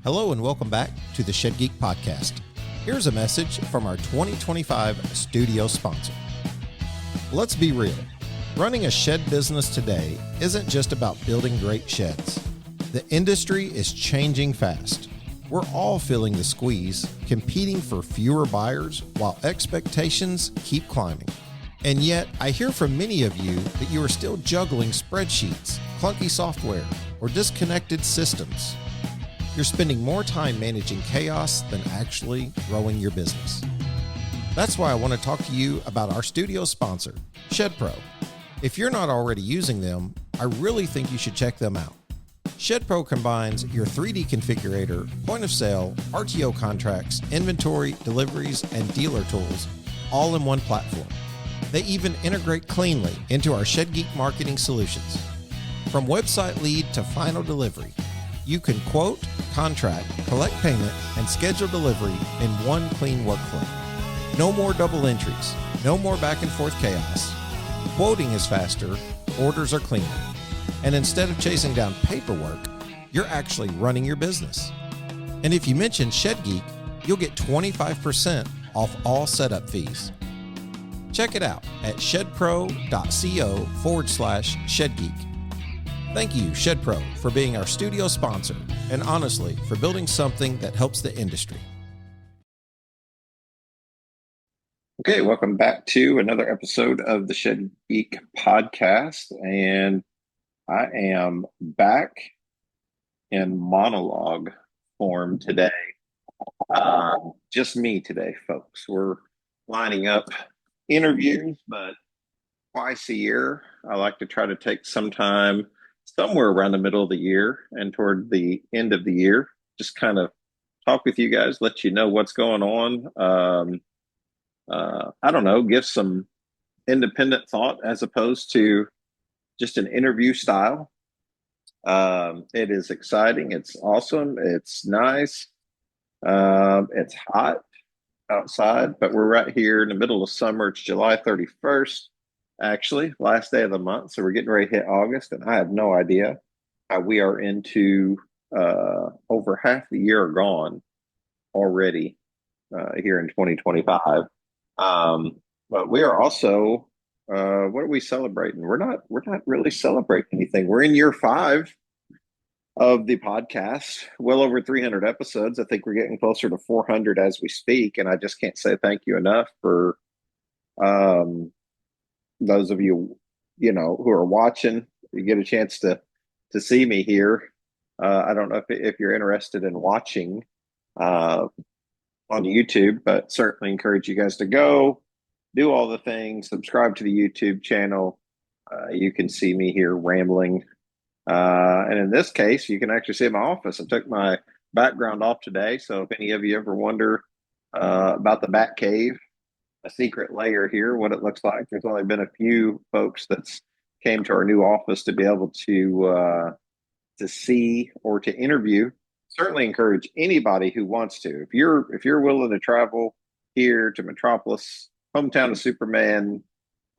Hello and welcome back to the Shed Geek Podcast. Here's a message from our 2025 studio sponsor. Let's be real. Running a shed business today isn't just about building great sheds. The industry is changing fast. We're all feeling the squeeze, competing for fewer buyers while expectations keep climbing. And yet, I hear from many of you that you are still juggling spreadsheets, clunky software, or disconnected systems. You're spending more time managing chaos than actually growing your business. That's why I want to talk to you about our studio sponsor, Shed Pro. If you're not already using them, I really think you should check them out. Shed Pro combines your 3D configurator, point of sale, RTO contracts, inventory, deliveries, and dealer tools all in one platform. They even integrate cleanly into our Shed Geek Marketing solutions. From website lead to final delivery, you can quote, contract, collect payment, and schedule delivery in one clean workflow. No more double entries, no more back and forth chaos. Quoting is faster, orders are cleaner. And instead of chasing down paperwork, you're actually running your business. And if you mention Shed Geek, you'll get 25% off all setup fees. Check it out at shedpro.co/ShedGeek. Thank you, Shed Pro, for being our studio sponsor, and honestly, for building something that helps the industry. Okay, welcome back to another episode of the Shed Geek Podcast, and I am back in monologue form today. Just me today, folks. We're lining up interviews, but twice a year. I like to try to take some time somewhere around the middle of the year and toward the end of the year, just kind of talk with you guys, let you know what's going on. I don't know, give some independent thought as opposed to just an interview style. It is exciting. It's awesome. It's nice. It's hot outside, but we're right here in the middle of summer. It's July 31st. Actually, last day of the month. So we're getting ready to hit August, and I have no idea how we are into over half the year gone already here in 2025. But we are also, what are we celebrating? We're not really celebrating anything. We're in year 5 of the podcast, well over 300 episodes. I think we're getting closer to 400 as we speak, and I just can't say thank you enough for those of you, who are watching. You get a chance to see me here. I don't know if you're interested in watching on YouTube, but certainly encourage you guys to go do all the things. Subscribe to the YouTube channel. You can see me here rambling. And in this case, you can actually see my office. I took my background off today. So if any of you ever wonder about the Batcave, a secret layer here, what it looks like. There's only been a few folks that's came to our new office to be able to see or to interview. Certainly encourage anybody who wants to. If you're willing to travel here to Metropolis, hometown of Superman,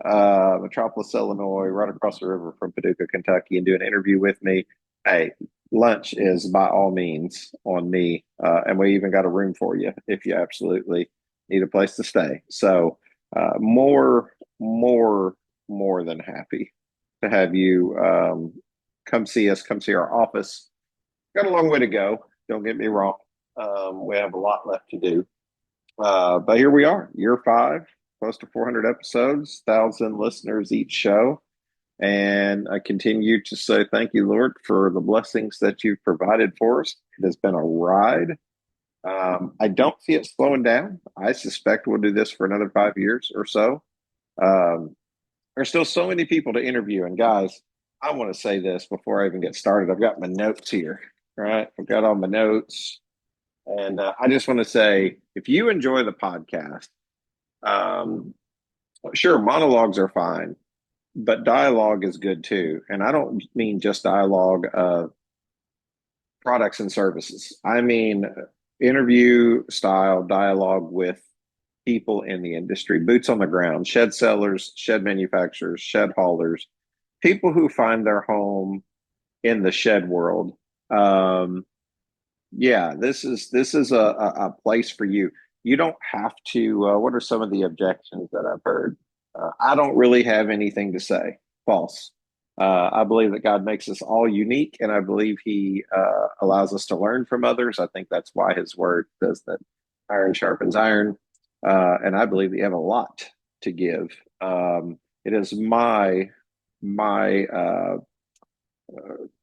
Metropolis, Illinois, right across the river from Paducah, Kentucky, and do an interview with me, hey, lunch is by all means on me, and we even got a room for you if you absolutely need a place to stay. So more than happy to have you come see us, come see our office. Got a long way to go, don't get me wrong. We have a lot left to do, but here we are, year 5, close to 400 episodes, 1,000 listeners each show, and I continue to say thank you, Lord, for the blessings that you've provided for us. It has been a ride. I don't see it slowing down. I suspect we'll do this for another 5 years or so. There's still so many people to interview. And guys, I want to say this before I even get started. I've got my notes here, right? I've got all my notes. And I just want to say, if you enjoy the podcast, sure, monologues are fine, but dialogue is good too. And I don't mean just dialogue of products and services. I mean interview style dialogue with people in the industry, boots on the ground, shed sellers, shed manufacturers, shed haulers, people who find their home in the shed world. Yeah, this is a place for you. You don't have to. What are some of the objections that I've heard? I don't really have anything to say. False. I believe that God makes us all unique, and I believe He allows us to learn from others. I think that's why His Word says that iron sharpens iron, and I believe that you have a lot to give. It is my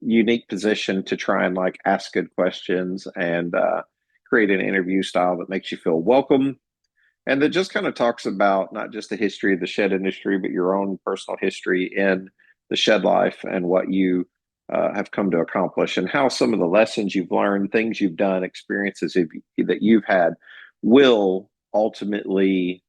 unique position to try and like ask good questions and create an interview style that makes you feel welcome and that just kind of talks about not just the history of the shed industry, but your own personal history in the shed life and what you have come to accomplish and how some of the lessons you've learned, things you've done, experiences that you've had will ultimately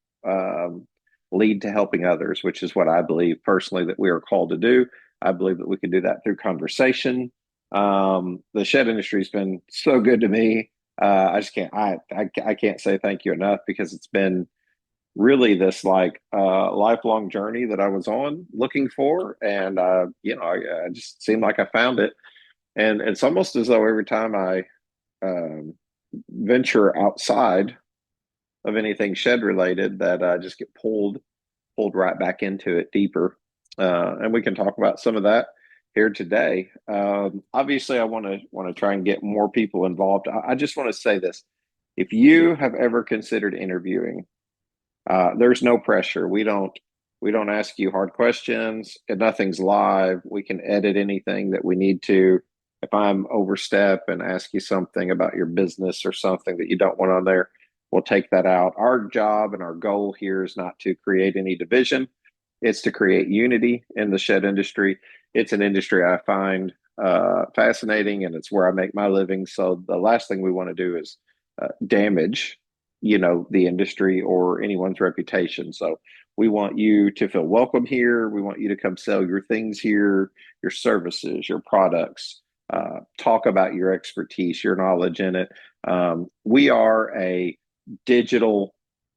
lead to helping others, which is what I believe personally that we are called to do. I believe that we can do that through conversation. The shed industry has been so good to me. I just can't. I can't say thank you enough because it's been really this like lifelong journey that I was on looking for, and I just seemed like I found it. And it's almost as though every time I um, venture outside of anything shed related, that I just get pulled right back into it deeper. And we can talk about some of that here today. Obviously, I want to try and get more people involved. I just want to say this: if you have ever considered interviewing, there's no pressure. We don't ask you hard questions. And nothing's live. We can edit anything that we need to. If I'm overstep and ask you something about your business or something that you don't want on there, we'll take that out. Our job and our goal here is not to create any division. It's to create unity in the shed industry. It's an industry I find fascinating, and it's where I make my living. So the last thing we want to do is damage, the industry or anyone's reputation. So we want you to feel welcome here. We want you to come sell your things here, your services, your products. Talk about your expertise, your knowledge in it. We are a digital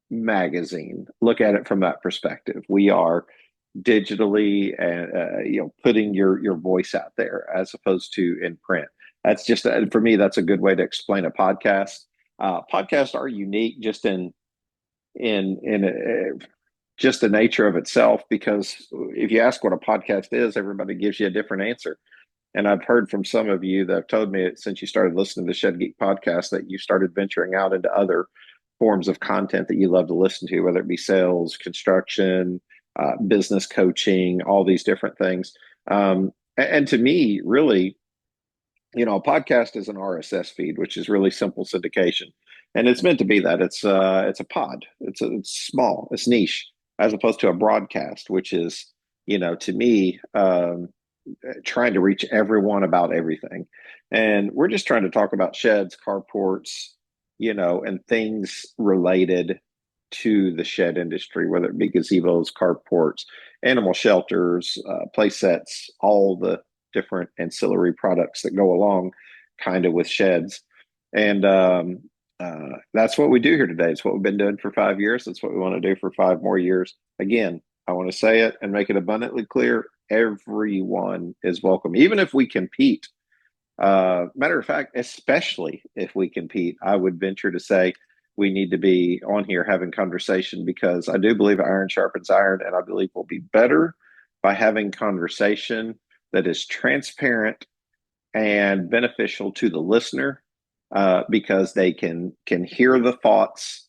magazine. Look at it from that perspective. We are digitally and putting your voice out there as opposed to in print. That's just for me. That's a good way to explain a podcast. Podcasts are unique just in just the nature of itself because if you ask what a podcast is, everybody gives you a different answer. And I've heard from some of you that have told me since you started listening to the Shed Geek podcast that you started venturing out into other forms of content that you love to listen to, whether it be sales, construction, business coaching, all these different things. And to me, really, a podcast is an RSS feed, which is really simple syndication, and it's meant to be that. It's a pod. It's small. It's niche, as opposed to a broadcast, which is to me trying to reach everyone about everything. And we're just trying to talk about sheds, carports, and things related to the shed industry, whether it be gazebos, carports, animal shelters, play sets, all the different ancillary products that go along kind of with sheds. And that's what we do here today. It's what we've been doing for 5 years. That's what we want to do for 5 more years. Again, I want to say it and make it abundantly clear. Everyone is welcome, even if we compete. Matter of fact, especially if we compete, I would venture to say we need to be on here having conversation because I do believe iron sharpens iron, and I believe we'll be better by having conversation that is transparent and beneficial to the listener because they can hear the thoughts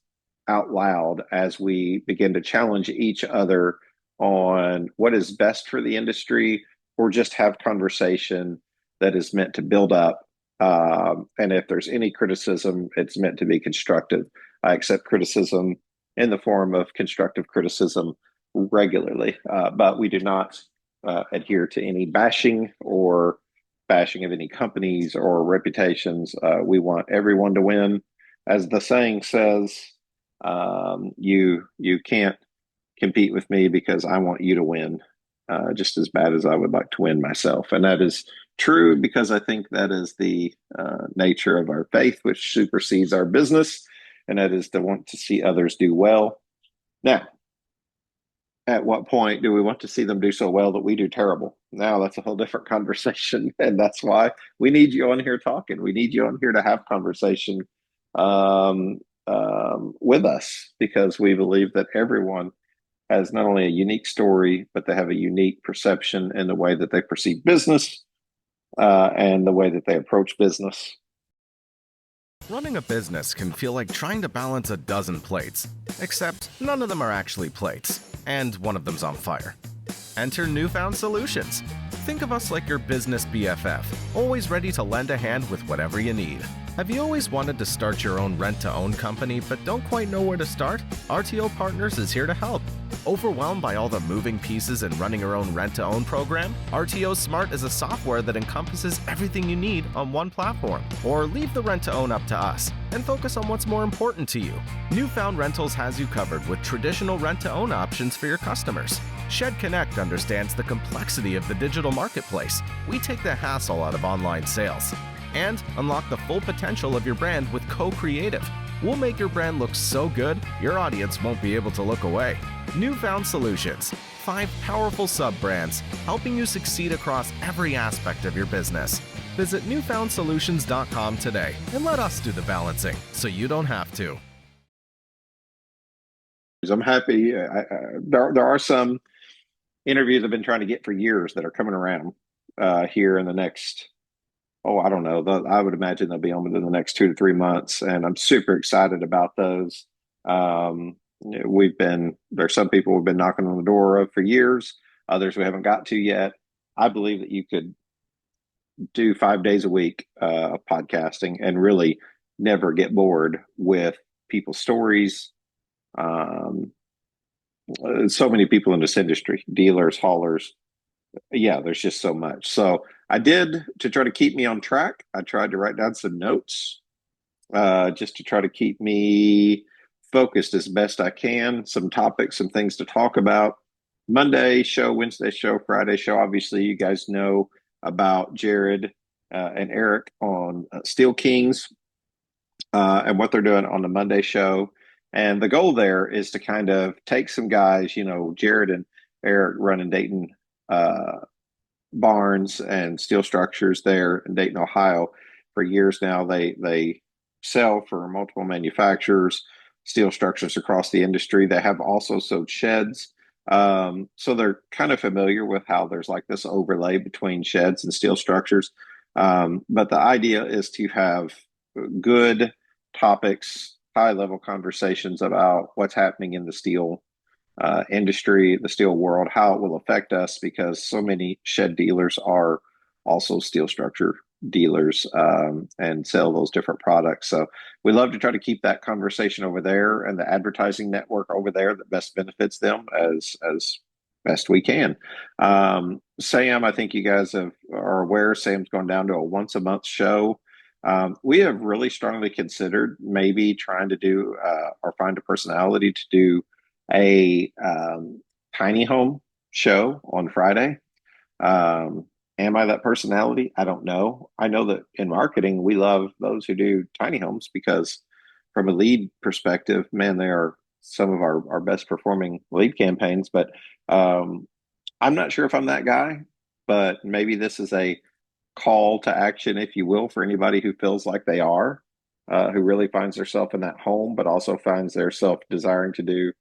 out loud as we begin to challenge each other on what is best for the industry or just have conversation that is meant to build up. And if there's any criticism, it's meant to be constructive. I accept criticism in the form of constructive criticism regularly, but we do not adhere to any bashing or bashing of any companies or reputations. We want everyone to win. As the saying says, you can't compete with me because I want you to win just as bad as I would like to win myself. And that is true because I think that is the nature of our faith, which supersedes our business, and that is to want to see others do well. Now, at what point do we want to see them do so well that we do terrible? Now that's a whole different conversation, and that's why we need you on here talking. We need you on here to have conversation with us, because we believe that everyone has not only a unique story, but they have a unique perception in the way that they perceive business and the way that they approach business. Running a business can feel like trying to balance a dozen plates, except none of them are actually plates, and one of them's on fire. Enter Newfound Solutions. Think of us like your business BFF, always ready to lend a hand with whatever you need. Have you always wanted to start your own rent-to-own company but don't quite know where to start? RTO Partners is here to help. Overwhelmed by all the moving pieces in running your own rent-to-own program? RTO Smart is a software that encompasses everything you need on one platform. Or leave the rent-to-own up to us and focus on what's more important to you. Newfound Rentals has you covered with traditional rent-to-own options for your customers. Shed Connect understands the complexity of the digital marketplace. We take the hassle out of online sales. And unlock the full potential of your brand with co-creative. We'll make your brand look so good, your audience won't be able to look away. Newfound Solutions, 5 powerful sub-brands helping you succeed across every aspect of your business. Visit newfoundsolutions.com today and let us do the balancing so you don't have to. I'm happy. There are some interviews I've been trying to get for years that are coming around here in the next, I don't know. I would imagine they'll be on within the next 2 to 3 months, and I'm super excited about those. There's some people we've been knocking on the door of for years, others we haven't got to yet. I believe that you could do 5 days a week of podcasting and really never get bored with people's stories. So many people in this industry, dealers, haulers. Yeah, there's just so much. So I did, to try to keep me on track, I tried to write down some notes just to try to keep me focused as best I can, some topics, some things to talk about. Monday show, Wednesday show, Friday show. Obviously, you guys know about Jared and Eric on Steel Kings and what they're doing on the Monday show. And the goal there is to kind of take some guys, Jared and Eric running Dayton barns and steel structures there in Dayton, Ohio for years now. They sell for multiple manufacturers, steel structures across the industry. They have also sold sheds. So they're kind of familiar with how there's like this overlay between sheds and steel structures. But the idea is to have good topics, high level conversations about what's happening in the steel industry, the steel world, how it will affect us, because so many shed dealers are also steel structure dealers and sell those different products. So we love to try to keep that conversation over there and the advertising network over there that best benefits them as best we can. Sam, I think you guys are aware, Sam's gone down to a once a month show. We have really strongly considered maybe trying to do or find a personality to do a tiny home show on Friday. Am I that personality? I don't know. I know that in marketing, we love those who do tiny homes because from a lead perspective, man, they are some of our best performing lead campaigns. But I'm not sure if I'm that guy, but maybe this is a call to action, if you will, for anybody who feels like they are, who really finds themselves in that home, but also finds themselves desiring to do,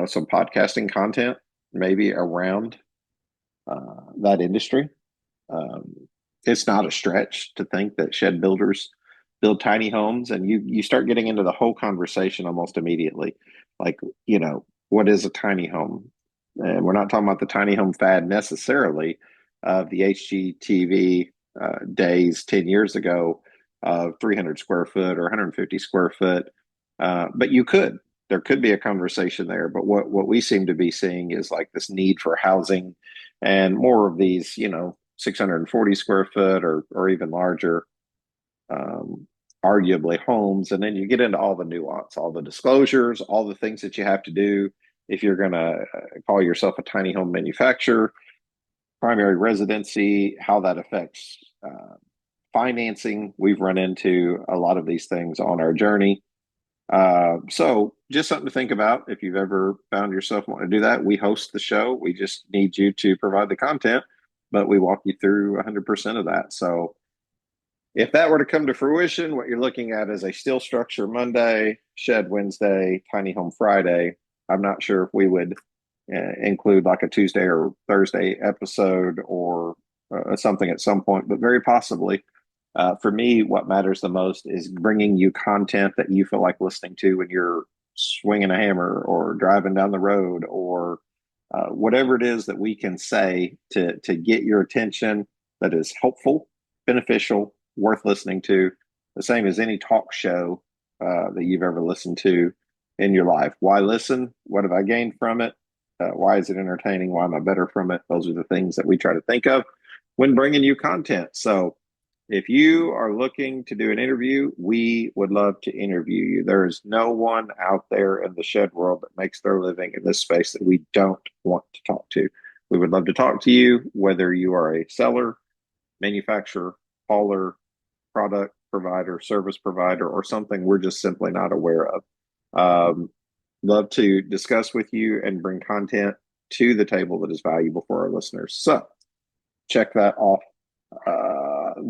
some podcasting content, maybe around that industry. It's not a stretch to think that shed builders build tiny homes, and you start getting into the whole conversation almost immediately. Like, what is a tiny home? And we're not talking about the tiny home fad necessarily of the HGTV days 10 years ago of 300 square foot or 150 square foot. But there could be a conversation there. But what we seem to be seeing is like this need for housing and more of these, 640 square foot or even larger, arguably homes. And then you get into all the nuance, all the disclosures, all the things that you have to do if you're going to call yourself a tiny home manufacturer, primary residency, how that affects financing. We've run into a lot of these things on our journey. So just something to think about if you've ever found yourself wanting to do that. We host the show. We just need you to provide the content, but we walk you through 100% of that. So if that were to come to fruition, what you're looking at is a steel structure Monday, shed Wednesday, tiny home Friday. I'm not sure if we would include like a Tuesday or Thursday episode or something at some point, but very possibly. For me, what matters the most is bringing you content that you feel like listening to when you're swinging a hammer or driving down the road or whatever it is that we can say to get your attention that is helpful, beneficial, worth listening to, the same as any talk show that you've ever listened to in your life. Why listen? What have I gained from it? Why is it entertaining? Why am I better from it? Those are the things that we try to think of when bringing you content. So if you are looking to do an interview, we would love to interview you. There is no one out there in the shed world that makes their living in this space that we don't want to talk to. We would love to talk to you, whether you are a seller, manufacturer, hauler, product provider, service provider, or something we're just simply not aware of. Love to discuss with you and bring content to the table that is valuable for our listeners. So check that off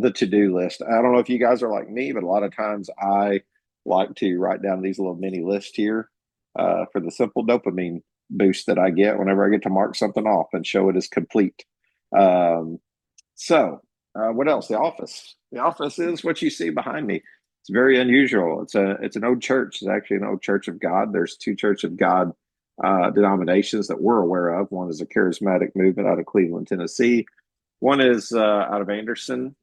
the to-do list. I don't know if you guys are like me, but a lot of times I like to write down these little mini lists here for the simple dopamine boost that I get whenever I get to mark something off and show it as complete. What else? The office. The office is what you see behind me. It's very unusual. It's an old church. It's actually an old Church of God. There's two Church of God denominations that we're aware of. One is a charismatic movement out of Cleveland, Tennessee. One is out of Anderson,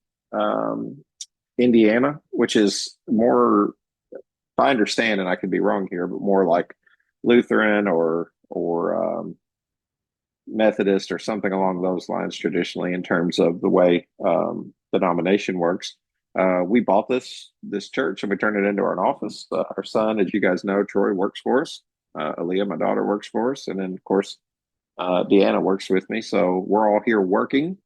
Indiana, which is more, if I understand, and I could be wrong here, but more like Lutheran or Methodist or something along those lines traditionally in terms of the way the denomination works. We bought this church and we turned it into an office. Our son, as you guys know, Troy works for us. Aaliyah, my daughter, works for us, and then of course Deanna works with me. So we're all here working.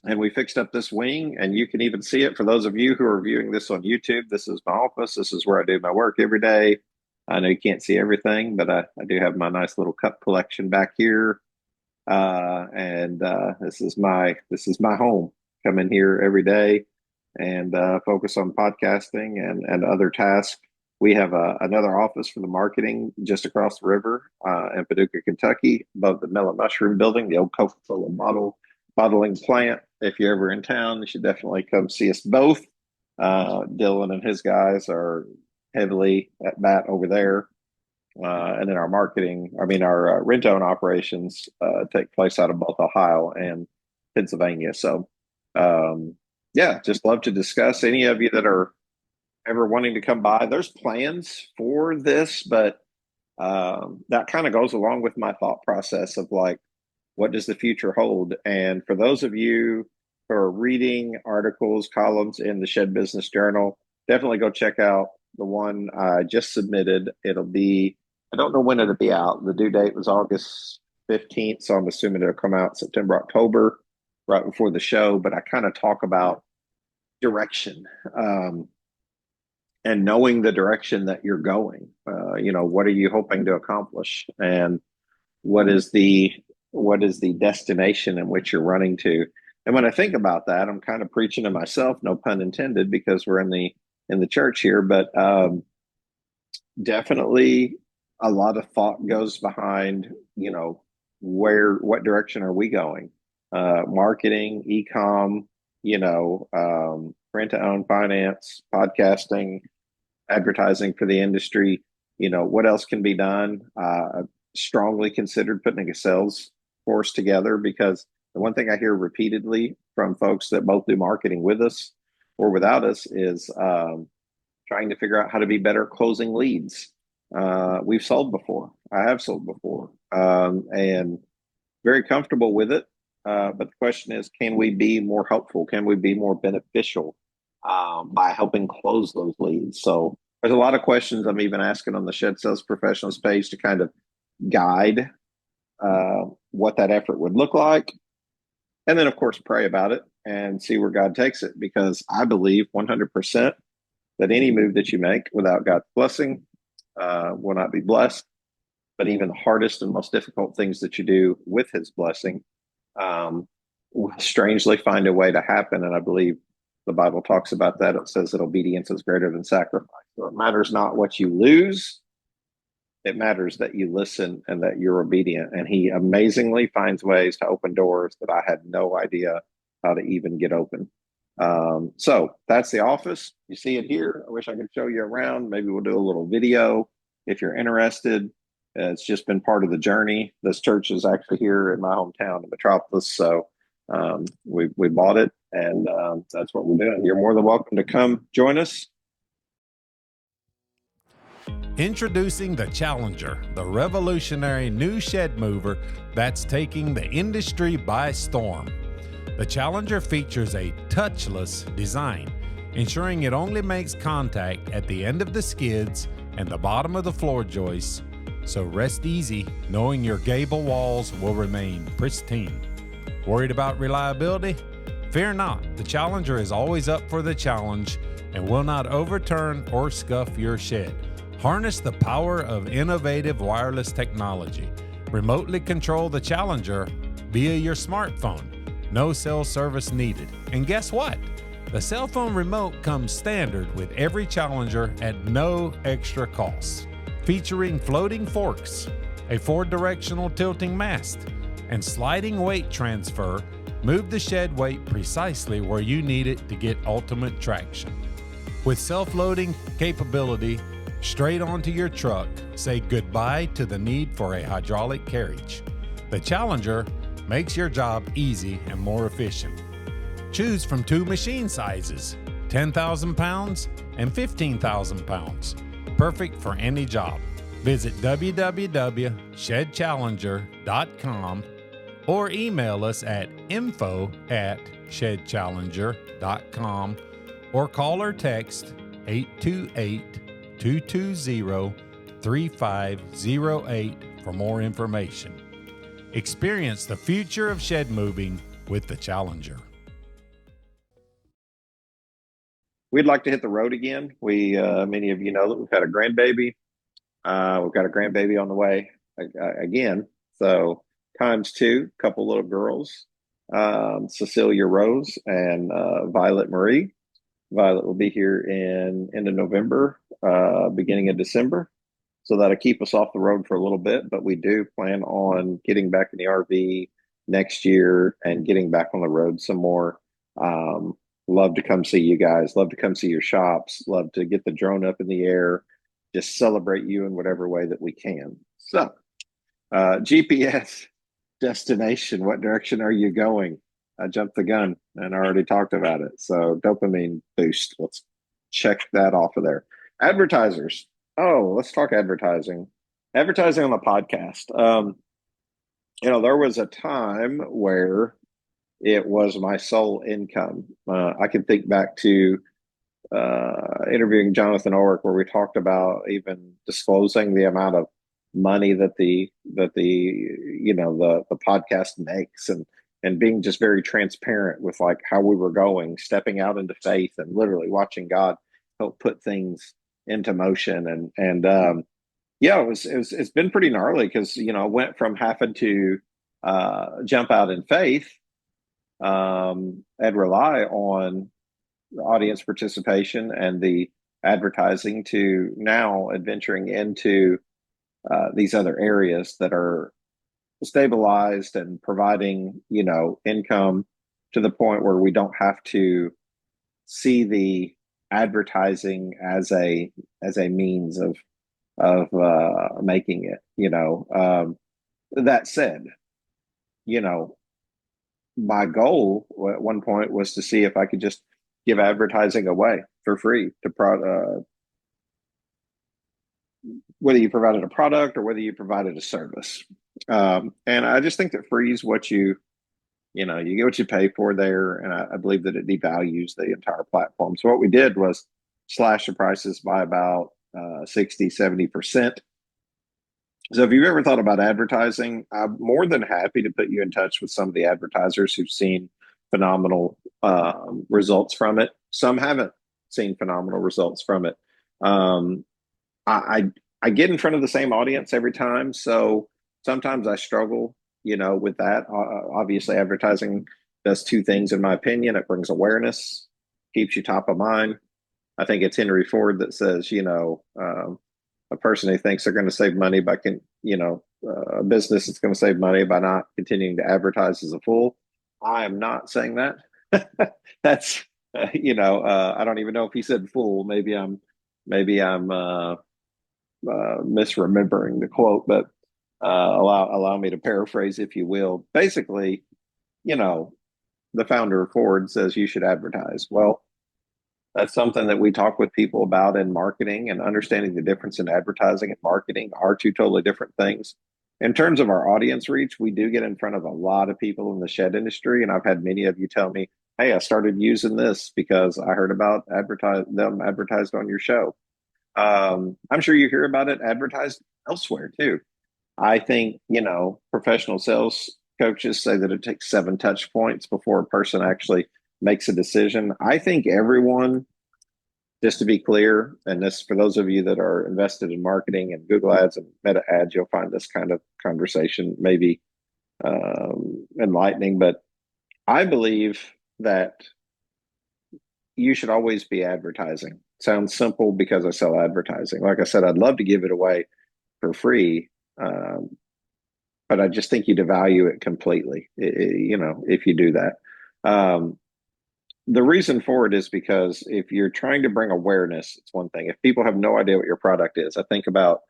And we fixed up this wing, and you can even see it for those of you who are viewing this on YouTube. This is my office. This is where I do my work every day. I know you can't see everything, but I do have my nice little cup collection back here. This is my home. Come in here every day and focus on podcasting and other tasks. We have another office for the marketing just across the river in Paducah, Kentucky, above the Mellow Mushroom Building, the old Coca-Cola bottling plant. If you're ever in town, you should definitely come see us both. Dylan and his guys are heavily at bat over there. And then our rent-own operations take place out of both Ohio and Pennsylvania. So, just love to discuss. Any of you that are ever wanting to come by, there's plans for this, but that kind of goes along with my thought process of like, what does the future hold? And for those of you who are reading articles, columns in the Shed Business Journal, definitely go check out the one I just submitted. I don't know when it'll be out. The due date was August 15th, so I'm assuming it'll come out September, October, right before the show. But I kind of talk about direction and knowing the direction that you're going. What are you hoping to accomplish? And what is the destination in which you're running to? And when I think about that, I'm kind of preaching to myself, no pun intended, because we're in the church here, but definitely a lot of thought goes behind, what direction are we going? Marketing, e-com, rent to own finance, podcasting, advertising for the industry. What else can be done? Strongly considered putting a sales force together, because the one thing I hear repeatedly from folks that both do marketing with us or without us is trying to figure out how to be better closing leads. We've sold before. I have sold before, and very comfortable with it. But the question is, can we be more helpful? Can we be more beneficial by helping close those leads? So there's a lot of questions I'm even asking on the Shed Sales Professionals page to kind of guide what that effort would look like. And then, of course, pray about it and see where God takes it, because I believe 100% that any move that you make without God's blessing will not be blessed. But even the hardest and most difficult things that you do with his blessing will strangely find a way to happen. And I believe the Bible talks about that. It says that obedience is greater than sacrifice. So it matters not what you lose. It matters that you listen and that you're obedient. And he amazingly finds ways to open doors that I had no idea how to even get open. So that's the office. You see it here. I wish I could show you around. Maybe we'll do a little video if you're interested. It's just been part of the journey. This church is actually here in my hometown in Metropolis. So we bought it, and that's what we're doing. You're more than welcome to come join us. Introducing the Challenger, the revolutionary new shed mover that's taking the industry by storm. The Challenger features a touchless design, ensuring it only makes contact at the end of the skids and the bottom of the floor joists. So rest easy knowing your gable walls will remain pristine. Worried about reliability? Fear not, the Challenger is always up for the challenge and will not overturn or scuff your shed. Harness the power of innovative wireless technology. Remotely control the Challenger via your smartphone. No cell service needed. And guess what? The cell phone remote comes standard with every Challenger at no extra cost. Featuring floating forks, a 4-directional tilting mast, and sliding weight transfer, move the shed weight precisely where you need it to get ultimate traction. With self-loading capability, straight onto your truck, say goodbye to the need for a hydraulic carriage. The Challenger makes your job easy and more efficient. Choose from 2 machine sizes, 10,000 pounds and 15,000 pounds. Perfect for any job. Visit www.shedchallenger.com or email us at info@shedchallenger.com or call or text 828-220-3508 for more information. Experience the future of shed moving with the Challenger. We'd like to hit the road again. Many of you know that we've had a grandbaby. We've got a grandbaby on the way again. So times 2, couple little girls, Cecilia Rose and Violet Marie. Violet will be here in end of November, beginning of December. So that'll keep us off the road for a little bit, but we do plan on getting back in the RV next year and getting back on the road some more. Love to come see you guys. Love to come see your shops. Love to get the drone up in the air. Just celebrate you in whatever way that we can. So, GPS destination. What direction are you going? I jumped the gun and I already talked about it. So, dopamine boost. Let's check that off of there. Advertisers. Oh, let's talk advertising. Advertising on the podcast. There was a time where it was my sole income. I can think back to interviewing Jonathan Orrick, where we talked about even disclosing the amount of money that the podcast makes, and being just very transparent with like how we were going, stepping out into faith and literally watching God help put things into motion. It's been pretty gnarly because, I went from having to jump out in faith and rely on audience participation and the advertising to now adventuring into these other areas that are stabilized and providing, income to the point where we don't have to see the advertising as a means of making it. That said, my goal at one point was to see if I could just give advertising away for free to whether you provided a product or whether you provided a service. And I just think that free is what you get what you pay for there. And I believe that it devalues the entire platform. So what we did was slash the prices by about 60, 70%. So if you've ever thought about advertising, I'm more than happy to put you in touch with some of the advertisers who've seen phenomenal results from it. Some haven't seen phenomenal results from it. I I get in front of the same audience every time, so sometimes I struggle, with that. Obviously, advertising does two things, in my opinion. It brings awareness, keeps you top of mind. I think it's Henry Ford that says, a person who thinks they're going to save money a business that's going to save money by not continuing to advertise is a fool. I am not saying that. That's, I don't even know if he said fool. Maybe I'm misremembering the quote, but allow me to paraphrase, if you will. Basically, you know, the founder of Ford says you should advertise. Well, that's something that we talk with people about in marketing, and understanding the difference in advertising and marketing are two totally different things. In terms of our audience reach, we do get in front of a lot of people in the shed industry. And I've had many of you tell me, hey, I started using this because I heard about them advertised on your show. I'm sure you hear about it advertised elsewhere too. I think, professional sales coaches say that it takes 7 touch points before a person actually makes a decision. I think everyone, just to be clear, and this for those of you that are invested in marketing and Google ads and meta ads, you'll find this kind of conversation maybe enlightening, but I believe that you should always be advertising. Sounds simple because I sell advertising. Like I said, I'd love to give it away for free, but I just think you devalue it completely, if you do that. The reason for it is because if you're trying to bring awareness, it's one thing. If people have no idea what your product is, I think about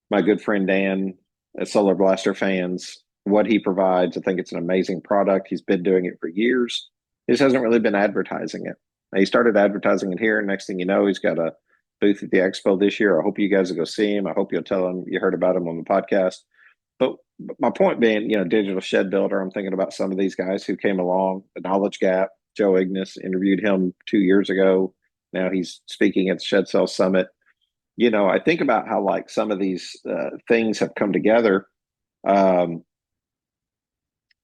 my good friend Dan at Solar Blaster Fans, what he provides. I think it's an amazing product. He's been doing it for years. He just hasn't really been advertising it. He started advertising it here. Next thing you know, he's got a booth at the expo this year. I hope you guys will go see him. I hope you'll tell him you heard about him on the podcast. But my point being, digital shed builder, I'm thinking about some of these guys who came along, the Knowledge Gap. Joe Ignis, interviewed him 2 years ago. Now he's speaking at the Shed Sales Summit. I think about how like some of these things have come together. And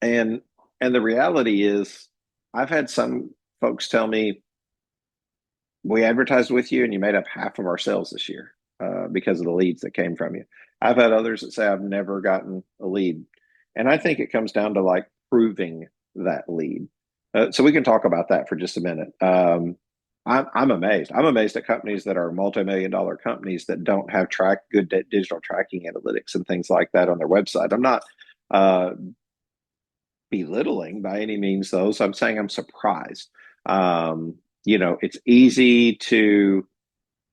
the reality is, I've had some folks tell me, we advertised with you and you made up half of our sales this year because of the leads that came from you. I've had others that say, I've never gotten a lead. And I think it comes down to like proving that lead. So we can talk about that for just a minute. I'm amazed. I'm amazed at companies that are multi-million-dollar companies that don't have good digital tracking analytics and things like that on their website. I'm not belittling by any means those. I'm saying I'm surprised. It's easy to,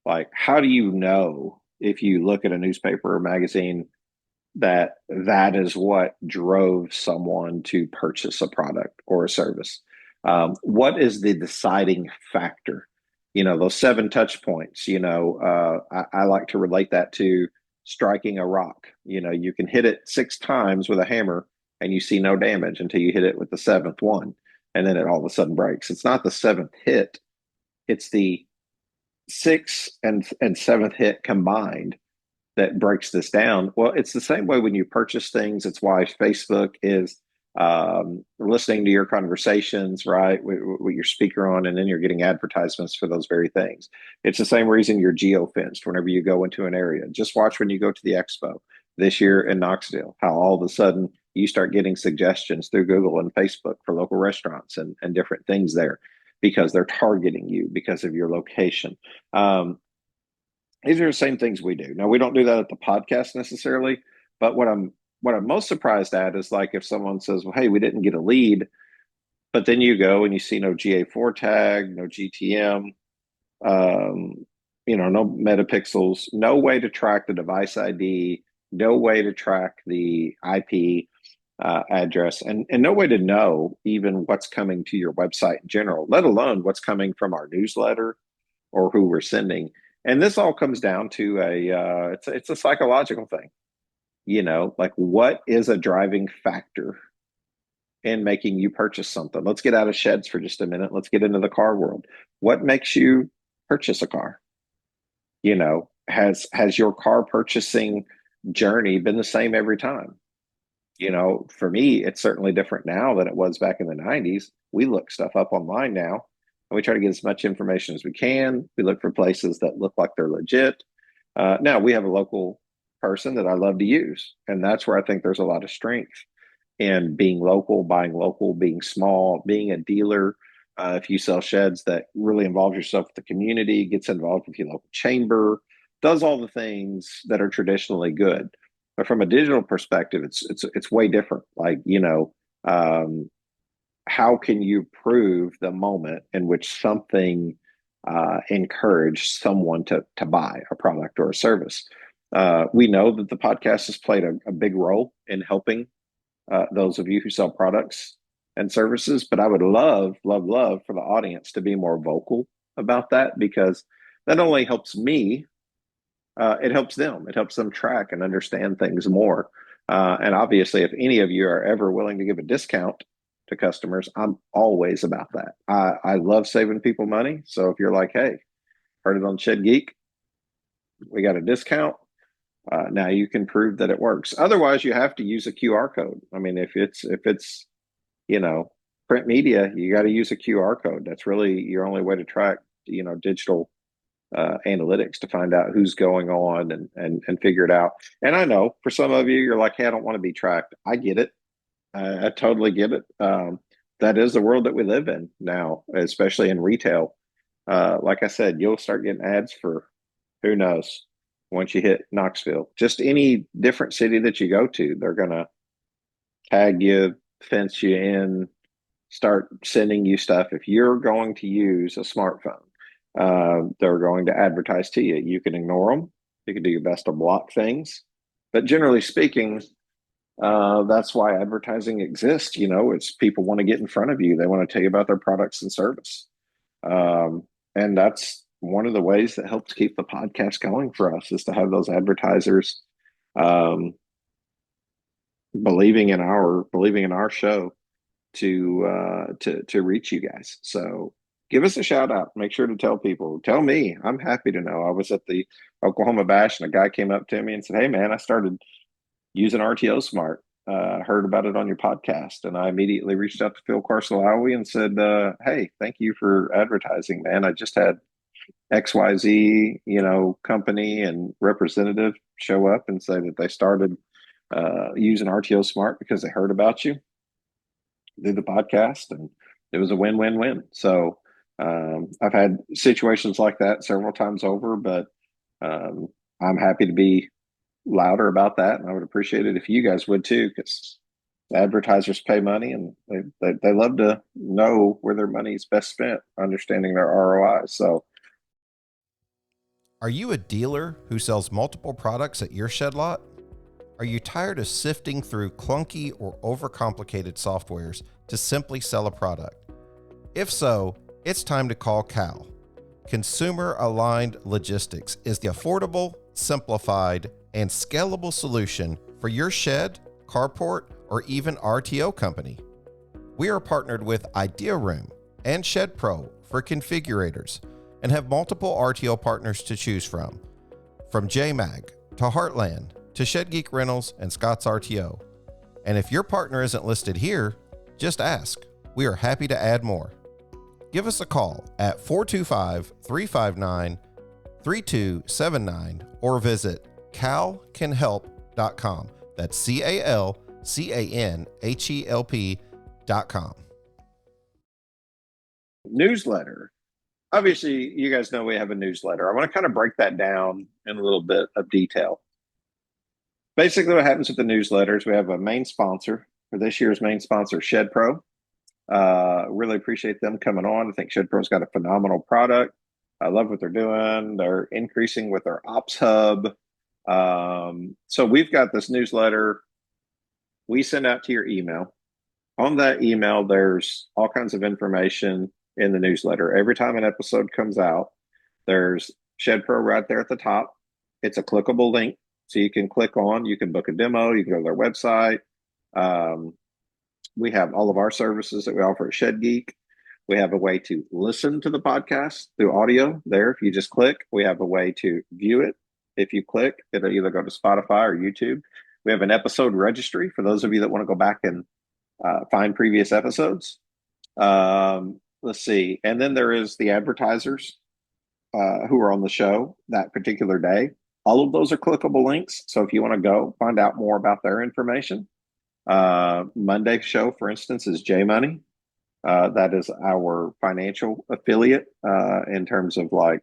like, how do you know if you look at a newspaper or magazine that is what drove someone to purchase a product or a service? What is the deciding factor? Those 7 touch points, I like to relate that to striking a rock. You can hit it 6 times with a hammer and you see no damage until you hit it with the 7th one. And then it all of a sudden breaks. It's not the 7th hit. It's the 6th and 7th hit combined that breaks this down. Well, it's the same way when you purchase things. It's why Facebook is listening to your conversations, right, with your speaker on, and then you're getting advertisements for those very things. It's the same reason you're geo-fenced whenever you go into an area. Just watch when you go to the expo this year in Knoxville, how all of a sudden you start getting suggestions through Google and Facebook for local restaurants and different things there, because they're targeting you because of your location. These are the same things we do. Now, we don't do that at the podcast necessarily, but what I'm most surprised at is like if someone says, well, hey, we didn't get a lead, but then you go and you see no GA4 tag, no GTM, no metapixels, no way to track the device ID, no way to track the IP address, and no way to know even what's coming to your website in general, let alone what's coming from our newsletter or who we're sending. And this all comes down to it's a psychological thing. Like, what is a driving factor in making you purchase something? Let's get out of sheds for just a minute. Let's get into the car world. What makes you purchase a car? Has your car purchasing journey been the same every time? For me, it's certainly different now than it was back in the 90s. We look stuff up online now. and we try to get as much information as we can. We look for places that look like they're legit. Now, we have a local person that I love to use, and that's where I think there's a lot of strength in being local, being small, being a dealer. If you sell sheds, that really involves yourself with the community, gets involved with your local chamber, does all the things that are traditionally good. But from a digital perspective, it's way different. Like, how can you prove the moment in which something encouraged someone to buy a product or a service? We know that the podcast has played a big role in helping those of you who sell products and services, but I would love for the audience to be more vocal about that, because that only helps me, it helps them. It helps them track and understand things more. And obviously, if any of you are ever willing to give a discount to customers, I'm always about that. I love saving people money. So if you're like, hey, heard it on Shed Geek, we got a discount. Now you can prove that it works. Otherwise, you have to use a QR code. I mean, if it's print media, you got to use a QR code. That's really your only way to track digital analytics to find out who's going on and figure it out. And I know for some of you, you're like, hey, I don't want to be tracked. I get it. I totally get it. That is the world that we live in now, especially in retail. Like I said, you'll start getting ads for who knows once you hit Knoxville. Just any different city that you go to, they're going to tag you, fence you in, start sending you stuff. If you're going to use a smartphone, they're going to advertise to you. You can ignore them. You can do your best to block things. But generally speaking, that's why advertising exists. It's people want to get in front of you. They want to tell you about their products and service. And that's one of the ways that helps keep the podcast going for us, is to have those advertisers believing in our show to reach you guys. So give us a shout out. Make sure to tell people. Tell me. I'm happy to know. I was at the Oklahoma Bash and a guy came up to me and said, hey man, I started using RTO Smart. Heard about it on your podcast, and I immediately reached out to Phil Carsalawi and said, hey, thank you for advertising, man. I just had XYZ, company and representative show up and say that they started using RTO Smart because they heard about you through the podcast, and it was a win-win-win. So I've had situations like that several times over, but I'm happy to be louder about that, and I would appreciate it if you guys would too, because advertisers pay money and they love to know where their money is best spent, understanding their ROI. So are you a dealer who sells multiple products at your shed lot? Are you tired of sifting through clunky or overcomplicated softwares to simply sell a product? If so, it's time to call Cal. Consumer Aligned Logistics is the affordable, simplified, and scalable solution for your shed, carport, or even RTO company. We are partnered with Idea Room and Shed Pro for configurators and have multiple RTO partners to choose from JMag to Heartland to Shed Geek Rentals and Scott's RTO. And if your partner isn't listed here, just ask. We are happy to add more. Give us a call at 425-359-3279 or visit calcanhelp.com. That's CALCANHELP.com. Newsletter. Obviously, you guys know we have a newsletter. I want to kind of break that down in a little bit of detail. Basically, what happens with the newsletters, we have a main sponsor. For this year's main sponsor, Shed Pro. Really appreciate them coming on. I think Shed Pro's got a phenomenal product. I love what they're doing. They're increasing with their Ops Hub. So we've got this newsletter we send out to your email. On that email, there's all kinds of information in the newsletter. Every time an episode comes out, there's Shed Pro right there at the top. It's a clickable link. So you can click on, you can book a demo, you can go to their website. We have all of our services that we offer at Shed Geek. We have a way to listen to the podcast through audio there. If you just click, we have a way to view it. If you click, it'll either go to Spotify or YouTube. We have an episode registry for those of you that want to go back and find previous episodes. let's see. And then there is the advertisers who are on the show that particular day. All of those are clickable links. So if you want to go find out more about their information, Monday show, for instance, is J Money. That is our financial affiliate in terms of like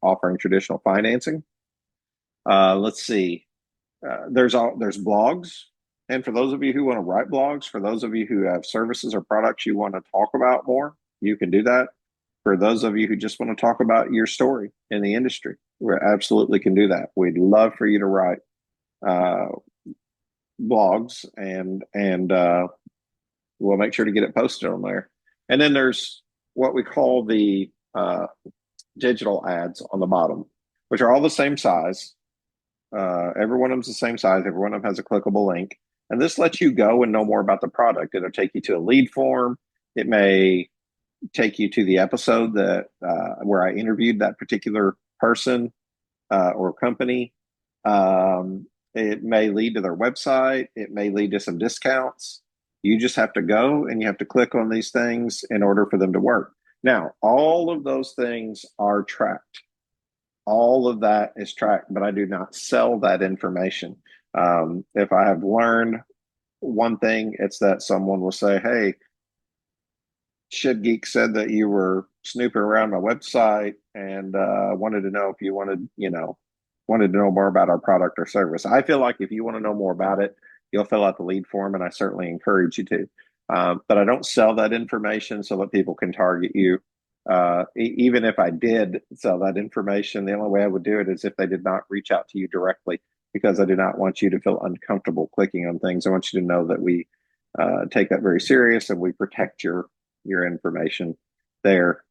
offering traditional financing. Let's see. There's blogs, and for those of you who want to write blogs, for those of you who have services or products you want to talk about more, you can do that. For those of you who just want to talk about your story in the industry, we absolutely can do that. We'd love for you to write blogs, and we'll make sure to get it posted on there. And then there's what we call the digital ads on the bottom, which are all the same size. Every one of them's the same size. Every one of them has a clickable link. And this lets you go and know more about the product. It'll take you to a lead form. It may take you to the episode that where I interviewed that particular person or company. It may lead to their website. It may lead to some discounts. You just have to go and you have to click on these things in order for them to work. Now, all of those things are tracked. All of that is tracked, but I do not sell that information. If I have learned one thing, it's that someone will say, hey, Shed Geek said that you were snooping around my website and wanted to know if you wanted to know more about our product or service. I feel like if you want to know more about it, you'll fill out the lead form, and I certainly encourage you to. But I don't sell that information so that people can target you. Even if I did sell that information, the only way I would do it is if they did not reach out to you directly, because I do not want you to feel uncomfortable clicking on things. I want you to know that we take that very serious and we protect your information there.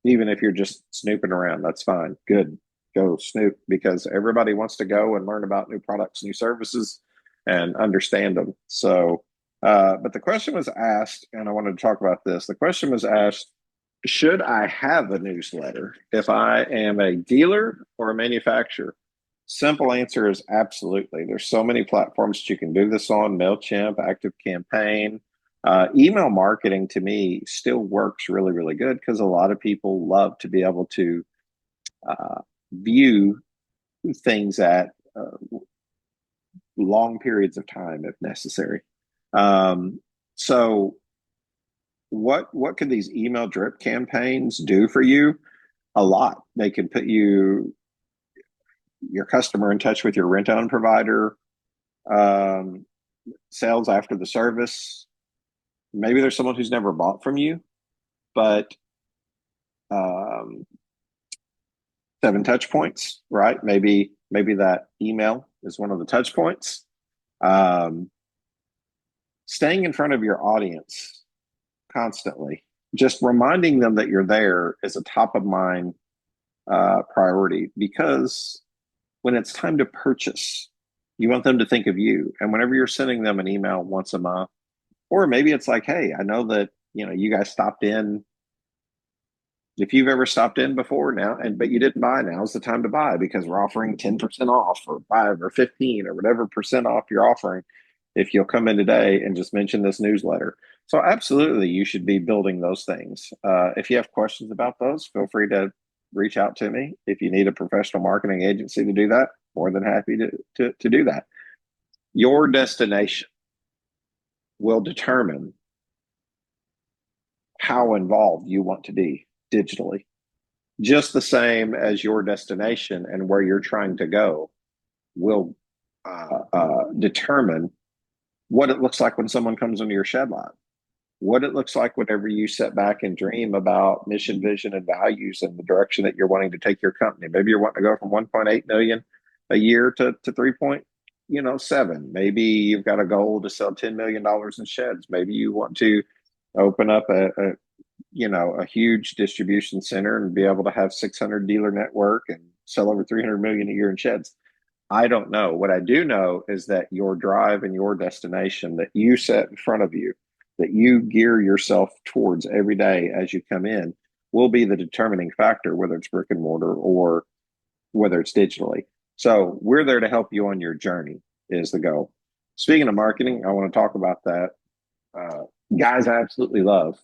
Even if you're just snooping around, that's fine. Good. Go snoop, because everybody wants to go and learn about new products, new services, and understand them. So, but the question was asked, and I wanted to talk about this. The question was asked, should I have a newsletter if I am a dealer or a manufacturer? Simple answer is absolutely. There's so many platforms that you can do this on: MailChimp, ActiveCampaign. Email marketing to me still works really, really good, because a lot of people love to be able to view things at long periods of time if necessary. So what could these email drip campaigns do for you? A lot. They can put your customer in touch with your rent-own provider, sales after the service. Maybe there's someone who's never bought from you, but 7 touch points, right? Maybe that email is one of the touch points. Staying in front of your audience constantly, just reminding them that you're there, is a top of mind priority, because when it's time to purchase, you want them to think of you. And whenever you're sending them an email once a month, or maybe it's like, hey, I know that you guys stopped in. If you've ever stopped in before now, but you didn't buy, now's the time to buy, because we're offering 10% off, or 5 or 15 or whatever percent off you're offering if you'll come in today and just mention this newsletter. So absolutely, you should be building those things. If you have questions about those, feel free to reach out to me. If you need a professional marketing agency to do that, more than happy to do that. Your destination will determine how involved you want to be digitally, just the same as your destination and where you're trying to go will determine what it looks like when someone comes into your shed lot, what it looks like whenever you sit back and dream about mission, vision, and values and the direction that you're wanting to take your company. Maybe you're wanting to go from 1.8 million a year to 3.7. Maybe you've got a goal to sell $10 million in sheds. Maybe you want to open up a huge distribution center and be able to have 600 dealer network and sell over 300 million a year in sheds. I don't know. What I do know is that your drive and your destination that you set in front of you, that you gear yourself towards every day as you come in, will be the determining factor, whether it's brick and mortar or whether it's digitally. So we're there to help you on your journey is the goal. Speaking of marketing, I want to talk about that. Guys, I absolutely love,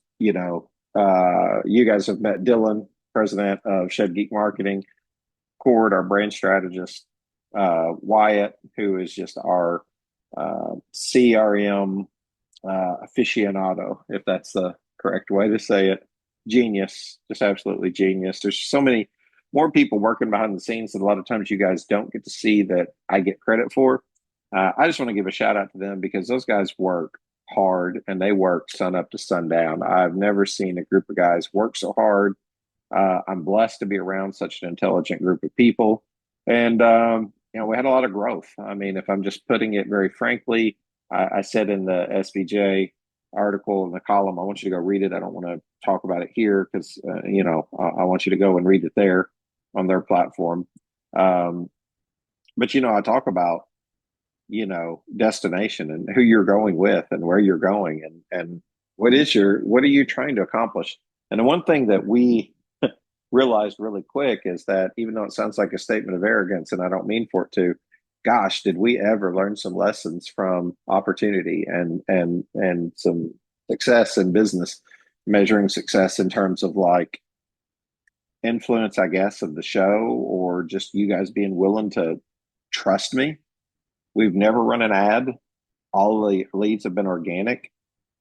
You guys have met Dylan, president of Shed Geek Marketing, Cord, our brand strategist, Wyatt, who is just our CRM aficionado, if that's the correct way to say it. Genius, just absolutely genius. There's so many more people working behind the scenes that a lot of times you guys don't get to see that I get credit for. I just want to give a shout out to them because those guys work hard and they work sun up to sundown. I've never seen a group of guys work so hard. I'm blessed to be around such an intelligent group of people. And, we had a lot of growth. I mean, if I'm just putting it very frankly, I said in the SVJ article in the column, I want you to go read it. I don't want to talk about it here because, I want you to go and read it there on their platform. But, I talk about, destination and who you're going with and where you're going and what are you trying to accomplish? And the one thing that we realized really quick is that even though it sounds like a statement of arrogance, and I don't mean for it to, gosh, did we ever learn some lessons from opportunity and some success in business, measuring success in terms of like influence, I guess, of the show or just you guys being willing to trust me. We've never run an ad. All the leads have been organic.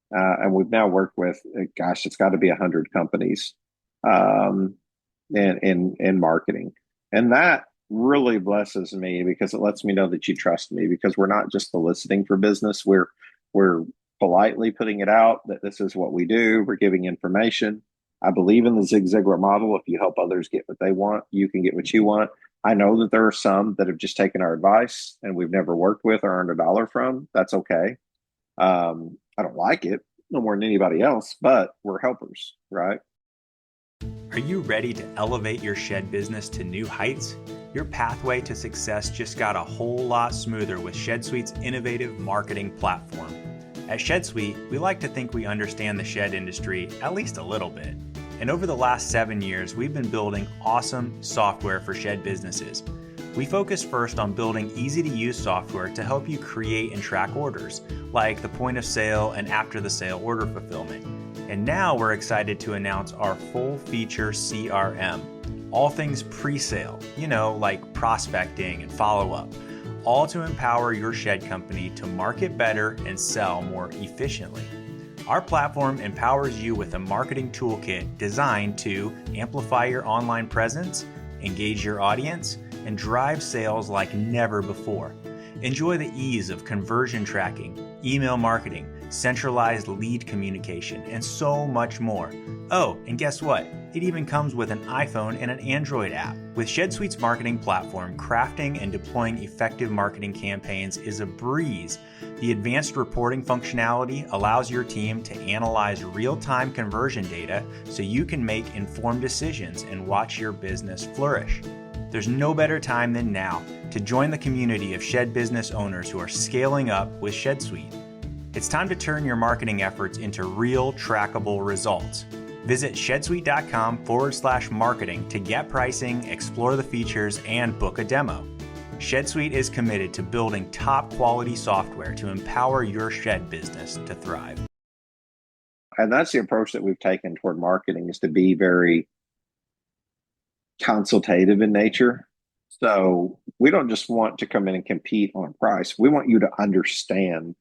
And we've now worked with, gosh, it's got to be 100 companies in marketing. And that really blesses me because it lets me know that you trust me because we're not just soliciting for business. We're politely putting it out that this is what we do. We're giving information. I believe in the Zig Ziglar model. If you help others get what they want, you can get what you want. I know that there are some that have just taken our advice and we've never worked with or earned a dollar from. That's okay. I don't like it no more than anybody else, but we're helpers, right? Are you ready to elevate your shed business to new heights? Your pathway to success just got a whole lot smoother with ShedSuite's innovative marketing platform. At ShedSuite, we like to think we understand the shed industry at least a little bit. And over the last 7 years, we've been building awesome software for shed businesses. We focus first on building easy-to-use software to help you create and track orders, like the point of sale and after the sale order fulfillment. And now we're excited to announce our full-feature CRM, all things pre-sale, like prospecting and follow-up, all to empower your shed company to market better and sell more efficiently. Our platform empowers you with a marketing toolkit designed to amplify your online presence, engage your audience, and drive sales like never before. Enjoy the ease of conversion tracking, email marketing, centralized lead communication, and so much more. Oh, and guess what? It even comes with an iPhone and an Android app. With ShedSuite's marketing platform, crafting and deploying effective marketing campaigns is a breeze. The advanced reporting functionality allows your team to analyze real-time conversion data so you can make informed decisions and watch your business flourish. There's no better time than now to join the community of shed business owners who are scaling up with ShedSuite. It's time to turn your marketing efforts into real trackable results. Visit shedsuite.com/marketing to get pricing, explore the features, and book a demo. ShedSuite is committed to building top quality software to empower your shed business to thrive. And that's the approach that we've taken toward marketing, is to be very consultative in nature. So we don't just want to come in and compete on price. We want you to understand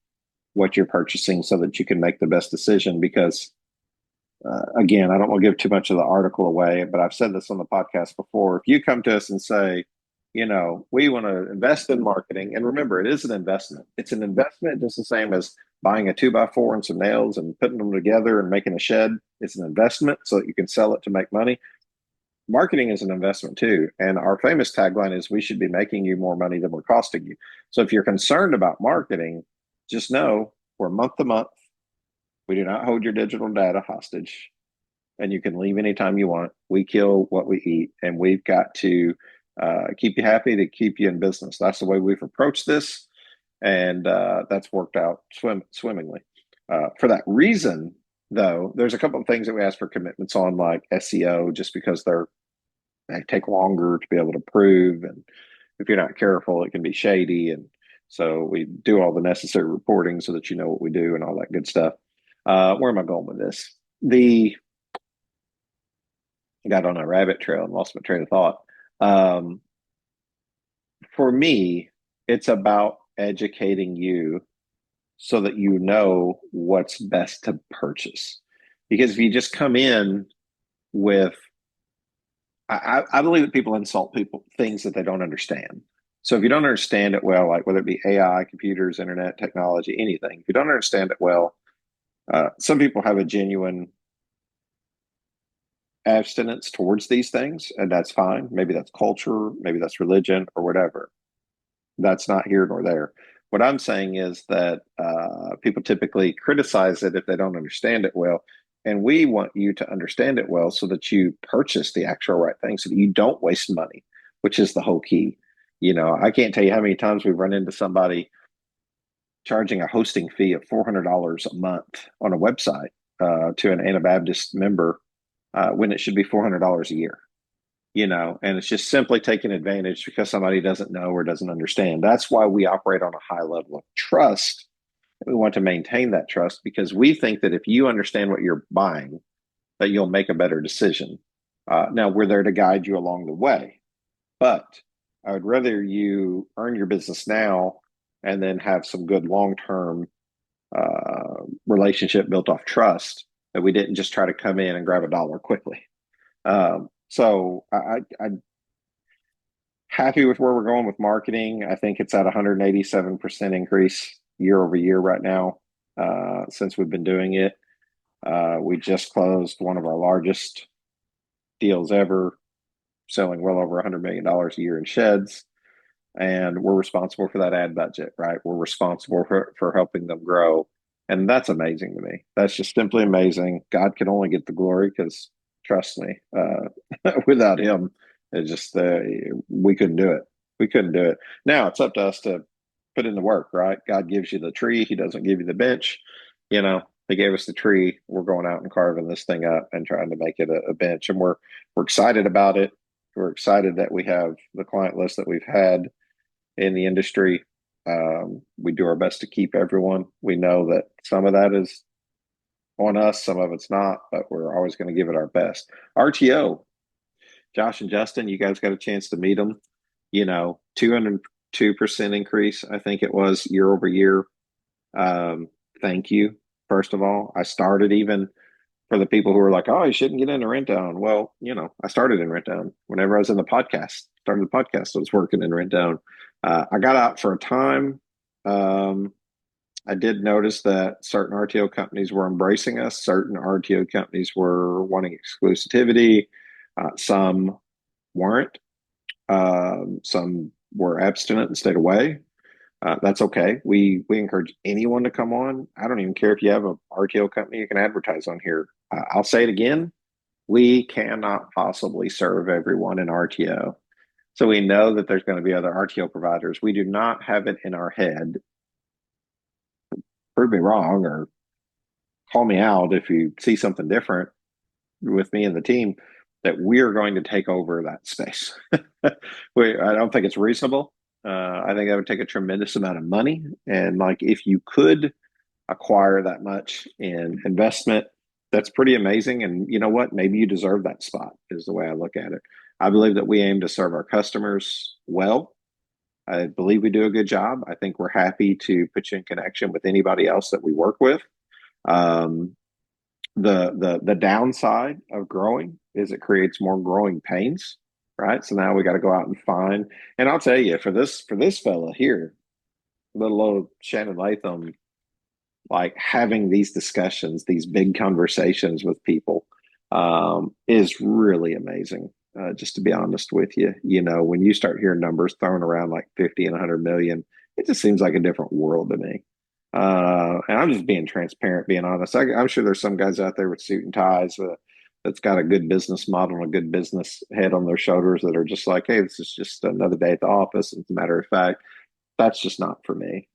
what you're purchasing so that you can make the best decision. Because again, I don't want to give too much of the article away, but I've said this on the podcast before. If you come to us and say, we want to invest in marketing, and remember, it is an investment. It's an investment just the same as buying a 2x4 and some nails and putting them together and making a shed. It's an investment so that you can sell it to make money. Marketing is an investment too. And our famous tagline is, we should be making you more money than we're costing you. So if you're concerned about marketing, just know we're month to month. We do not hold your digital data hostage, and you can leave anytime you want. We kill what we eat, and we've got to keep you happy to keep you in business. That's the way we've approached this, and that's worked out swimmingly. For that reason, though, there's a couple of things that we ask for commitments on, like SEO, just because they take longer to be able to prove, and if you're not careful, it can be shady. And so we do all the necessary reporting so that you know what we do and all that good stuff. Where am I going with this? got on a rabbit trail and lost my train of thought. Um, for me, it's about educating you so that you know what's best to purchase. Because if you just come in with, I believe that people insult people things that they don't understand. So if you don't understand it well, like whether it be AI, computers, internet, technology, anything, if you don't understand it well, some people have a genuine abstinence towards these things, and that's fine. Maybe that's culture, maybe that's religion, or whatever. That's not here nor there. What I'm saying is that people typically criticize it if they don't understand it well. And we want you to understand it well so that you purchase the actual right thing, so that you don't waste money, which is the whole key. You know, I can't tell you how many times we've run into somebody charging a hosting fee of $400 a month on a website to an Anabaptist member when it should be $400 a year. You know, and it's just simply taking advantage because somebody doesn't know or doesn't understand. That's why we operate on a high level of trust. We want to maintain that trust because we think that if you understand what you're buying, that you'll make a better decision. Now, we're there to guide you along the way, but I would rather you earn your business now and then have some good long-term relationship built off trust, that we didn't just try to come in and grab a dollar quickly. So I'm happy with where we're going with marketing. I think it's at 187% increase year over year right now since we've been doing it. We just closed one of our largest deals ever, selling well over $100 million a year in sheds. And we're responsible for that ad budget, right? We're responsible for helping them grow. And that's amazing to me. That's just simply amazing. God can only get the glory because, trust me, without him, it just we couldn't do it. We couldn't do it. Now it's up to us to put in the work, right? God gives you the tree; He doesn't give you the bench. You know, He gave us the tree. We're going out and carving this thing up and trying to make it a bench, and we're excited about it. We're excited that we have the client list that we've had in the industry. We do our best to keep everyone. We know that some of that is on us, some of it's not, but we're always going to give it our best. RTO, Josh and Justin, you guys got a chance to meet them. You know, 202% increase, I think it was year over year. Thank you. First of all, I started even for the people who are like, oh, you shouldn't get into rent down. Well, you know, I started in rent down whenever I was in the podcast, started the podcast. I was working in rent down. I got out for a time. I did notice that certain RTO companies were embracing us. Certain RTO companies were wanting exclusivity. Some weren't. Some were abstinent and stayed away. That's okay. We encourage anyone to come on. I don't even care if you have a RTO company you can advertise on here. I'll say it again. We cannot possibly serve everyone in RTO. So we know that there's going to be other RTO providers. We do not have it in our head. Prove me wrong or call me out if you see something different with me and the team, that we're going to take over that space. I don't think it's reasonable. I think that would take a tremendous amount of money. And like, if you could acquire that much in investment, that's pretty amazing. And you know what? Maybe you deserve that spot, is the way I look at it. I believe that we aim to serve our customers well. I believe we do a good job. I think we're happy to put you in connection with anybody else that we work with. The downside of growing is it creates more growing pains, right? So now we got to go out and find. And I'll tell you, for this fella here, little old Shannon Latham, like having these discussions, these big conversations with people, is really amazing. Just to be honest with you, you know, when you start hearing numbers thrown around like 50 and 100 million, it just seems like a different world to me. And I'm just being transparent, being honest. I'm sure there's some guys out there with suit and ties that's got a good business model and a good business head on their shoulders that are just like, hey, this is just another day at the office. As a matter of fact, that's just not for me.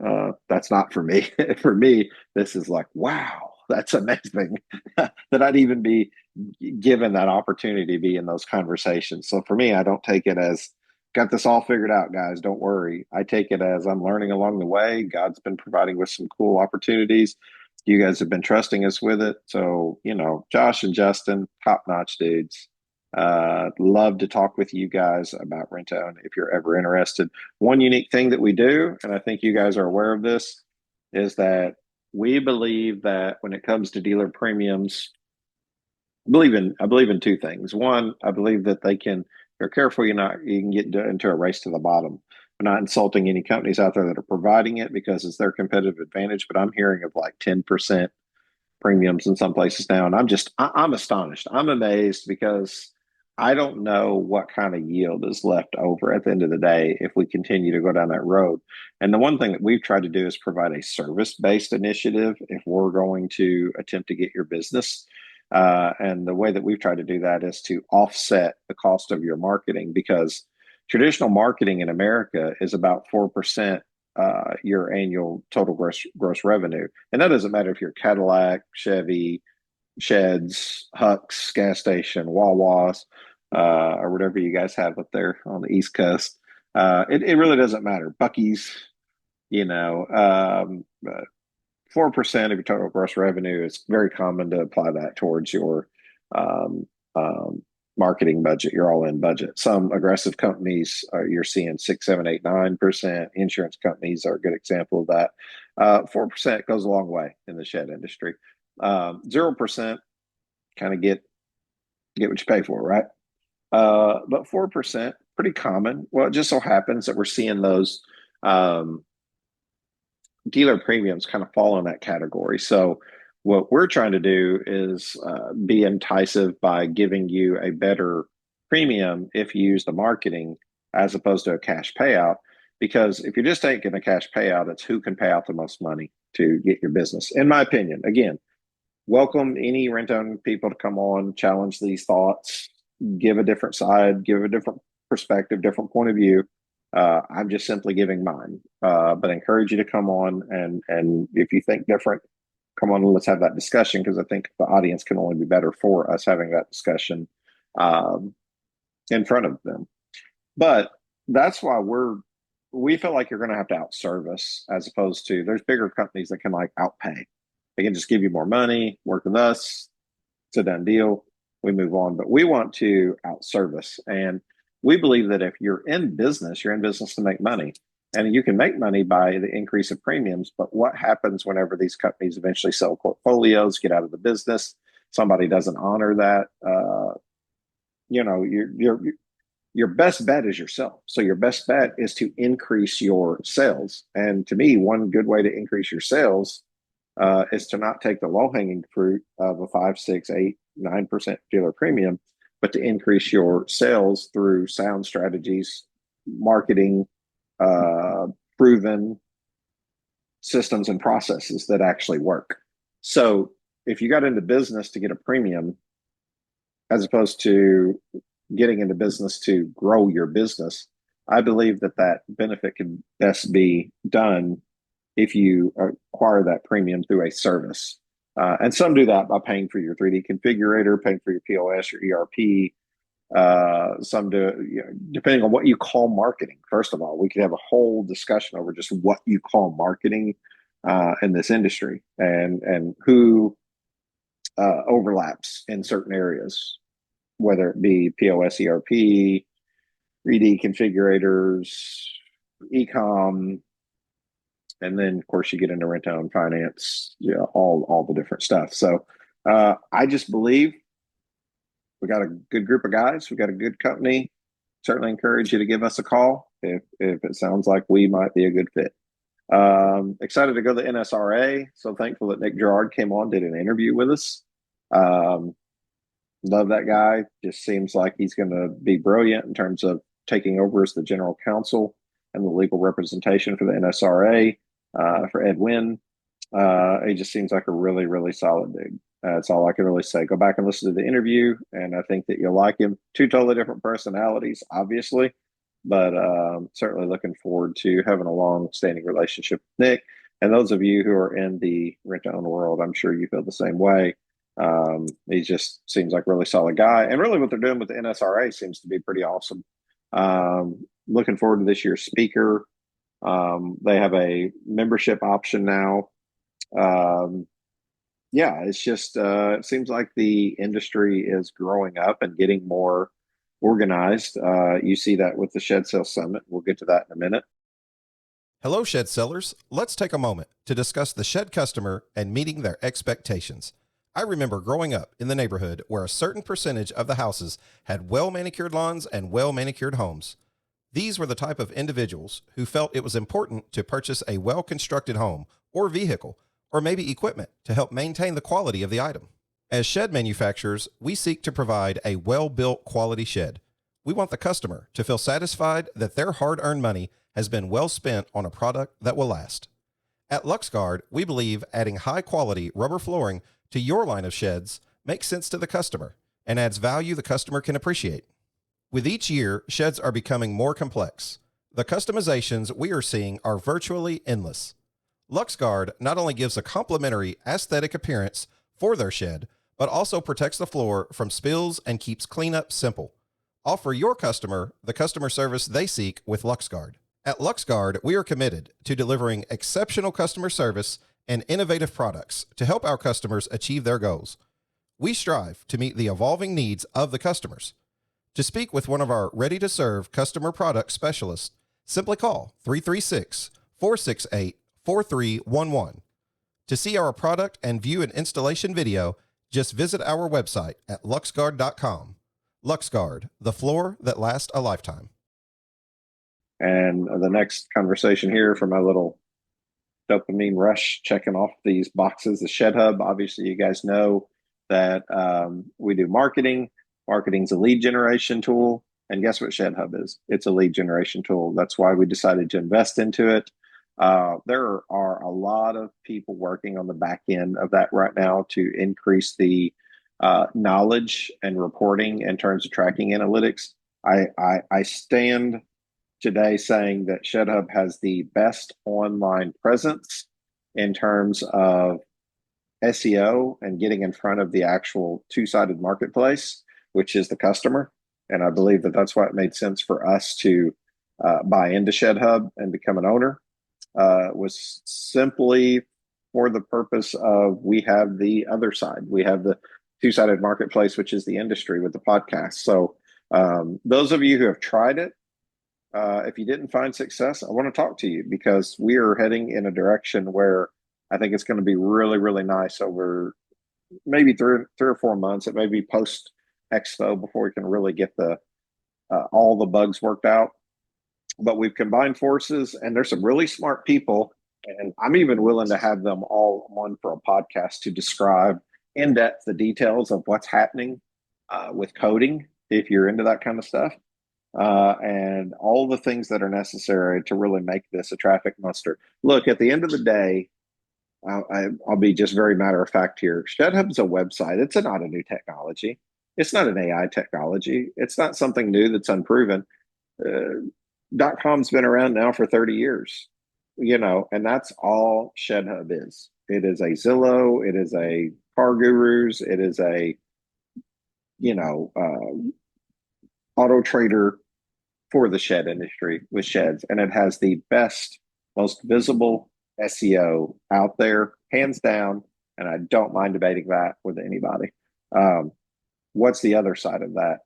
That's not for me. For me, this is like, wow, that's amazing that I'd even be given that opportunity to be in those conversations. So for me, I don't take it as got this all figured out, guys. Don't worry. I take it as I'm learning along the way. God's been providing with some cool opportunities. You guys have been trusting us with it. So, you know, Josh and Justin, top notch dudes. Love to talk with you guys about rent own if you're ever interested. One unique thing that we do, and I think you guys are aware of this, is that we believe that when it comes to dealer premiums, I believe in two things. One, I believe that they can, if you're careful, you can get into a race to the bottom. I'm not insulting any companies out there that are providing it because it's their competitive advantage, but I'm hearing of like 10% premiums in some places now. And I'm astonished. I'm amazed because I don't know what kind of yield is left over at the end of the day if we continue to go down that road. And the one thing that we've tried to do is provide a service-based initiative if we're going to attempt to get your business. And the way that we've tried to do that is to offset the cost of your marketing, because traditional marketing in America is about 4% your annual total gross revenue. And that doesn't matter if you're Cadillac, Chevy, Sheds, Hucks, gas station, Wawa's, or whatever you guys have up there on the East Coast. It really doesn't matter. Bucky's, 4% of your total gross revenue. It's very common to apply that towards your um, marketing budget, your all-in budget. Some aggressive companies you're seeing 6, 7, 8, 9%. Insurance companies are a good example of that. 4% goes a long way in the shed industry. 0% kind of get what you pay for, right? But 4%, pretty common. Well, it just so happens that we're seeing those dealer premiums kind of fall in that category. So what we're trying to do is be enticing by giving you a better premium if you use the marketing as opposed to a cash payout. Because if you're just taking a cash payout, it's who can pay out the most money to get your business. In my opinion, again, welcome any rent-own people to come on, challenge these thoughts, give a different side, give a different perspective, different point of view. I'm just simply giving mine, but I encourage you to come on, and if you think different, come on and let's have that discussion, because I think the audience can only be better for us having that discussion in front of them. But that's why we feel like you're going to have to outservice, as opposed to there's bigger companies that can like outpay. They can just give you more money, work with us, it's a done deal, we move on. But we want to outservice, and we believe that if you're in business to make money. And you can make money by the increase of premiums. But what happens whenever these companies eventually sell portfolios, get out of the business, somebody doesn't honor that? Your best bet is yourself. So your best bet is to increase your sales. And to me, one good way to increase your sales is to not take the low-hanging fruit of a 5, 6, 8, 9% dealer premium, but to increase your sales through sound strategies, marketing, proven systems and processes that actually work. So if you got into business to get a premium, as opposed to getting into business to grow your business, I believe that benefit can best be done if you acquire that premium through a service. And some do that by paying for your 3D configurator, paying for your POS, your ERP. Some do, depending on what you call marketing. First of all, we could have a whole discussion over just what you call marketing in this industry, and who overlaps in certain areas, whether it be POS, ERP, 3D configurators, e-com, and then of course you get into rent-own finance, all the different stuff. So I just believe we got a good group of guys. We got a good company. Certainly encourage you to give us a call if it sounds like we might be a good fit. Excited to go to the NSRA. So thankful that Nick Gerard came on, did an interview with us. Love that guy. Just seems like he's going to be brilliant in terms of taking over as the general counsel and the legal representation for the NSRA for Ed Wynn. He just seems like a really, really solid dude. That's all I can really say. Go back and listen to the interview, and I think that you'll like him. 2 totally different personalities, obviously, but certainly looking forward to having a long-standing relationship with Nick. And those of you who are in the rent-to-own world, I'm sure you feel the same way. He just seems like a really solid guy. And really what they're doing with the NSRA seems to be pretty awesome. Looking forward to this year's speaker. They have a membership option now. yeah, it's just it seems like the industry is growing up and getting more organized. You see that with the Shed Sale Summit. We'll get to that in a minute. Hello, shed sellers. Let's take a moment to discuss the shed customer and meeting their expectations. I remember growing up in the neighborhood where a certain percentage of the houses had well-manicured lawns and well-manicured homes. These were the type of individuals who felt it was important to purchase a well-constructed home or vehicle, or maybe equipment to help maintain the quality of the item. As shed manufacturers, we seek to provide a well-built quality shed. We want the customer to feel satisfied that their hard-earned money has been well spent on a product that will last. At LuxGuard, we believe adding high-quality rubber flooring to your line of sheds makes sense to the customer and adds value the customer can appreciate. With each year, sheds are becoming more complex. The customizations we are seeing are virtually endless. LuxGuard not only gives a complimentary aesthetic appearance for their shed, but also protects the floor from spills and keeps cleanup simple. Offer your customer the customer service they seek with LuxGuard. At LuxGuard, we are committed to delivering exceptional customer service and innovative products to help our customers achieve their goals. We strive to meet the evolving needs of the customers. To speak with one of our ready-to-serve customer product specialists, simply call 336-468-4311. To see our product and view an installation video, just visit our website at luxguard.com. LuxGuard, the floor that lasts a lifetime. And the next conversation here for my little dopamine rush, checking off these boxes, the ShedHub. Obviously, you guys know that we do marketing. Marketing's a lead generation tool. And guess what ShedHub is? It's a lead generation tool. That's why we decided to invest into it. There are a lot of people working on the back end of that right now to increase the knowledge and reporting in terms of tracking analytics. I stand today saying that ShedHub has the best online presence in terms of SEO and getting in front of the actual two-sided marketplace, which is the customer. And I believe that that's why it made sense for us to buy into ShedHub and become an owner. Was simply for the purpose of we have the other side. We have the two-sided marketplace, which is the industry with the podcast. So those of you who have tried it, if you didn't find success, I want to talk to you because we are heading in a direction where I think it's going to be really, really nice over maybe three or 4 months. It may be post Expo before we can really get the all the bugs worked out. But we've combined forces, and there's some really smart people, and I'm even willing to have them all on for a podcast to describe in depth the details of what's happening with coding, if you're into that kind of stuff. And all the things that are necessary to really make this a traffic monster. Look, at the end of the day, I'll be just very matter of fact here. ShedHub is a website. It's not a new technology. It's not an AI technology. It's not something new that's unproven. .com's been around now for 30 years, and that's all ShedHub is. It is a Zillow. It is a Car Gurus. It is a, auto trader for the shed industry with sheds. And it has the best, most visible SEO out there, hands down. And I don't mind debating that with anybody. What's the other side of that?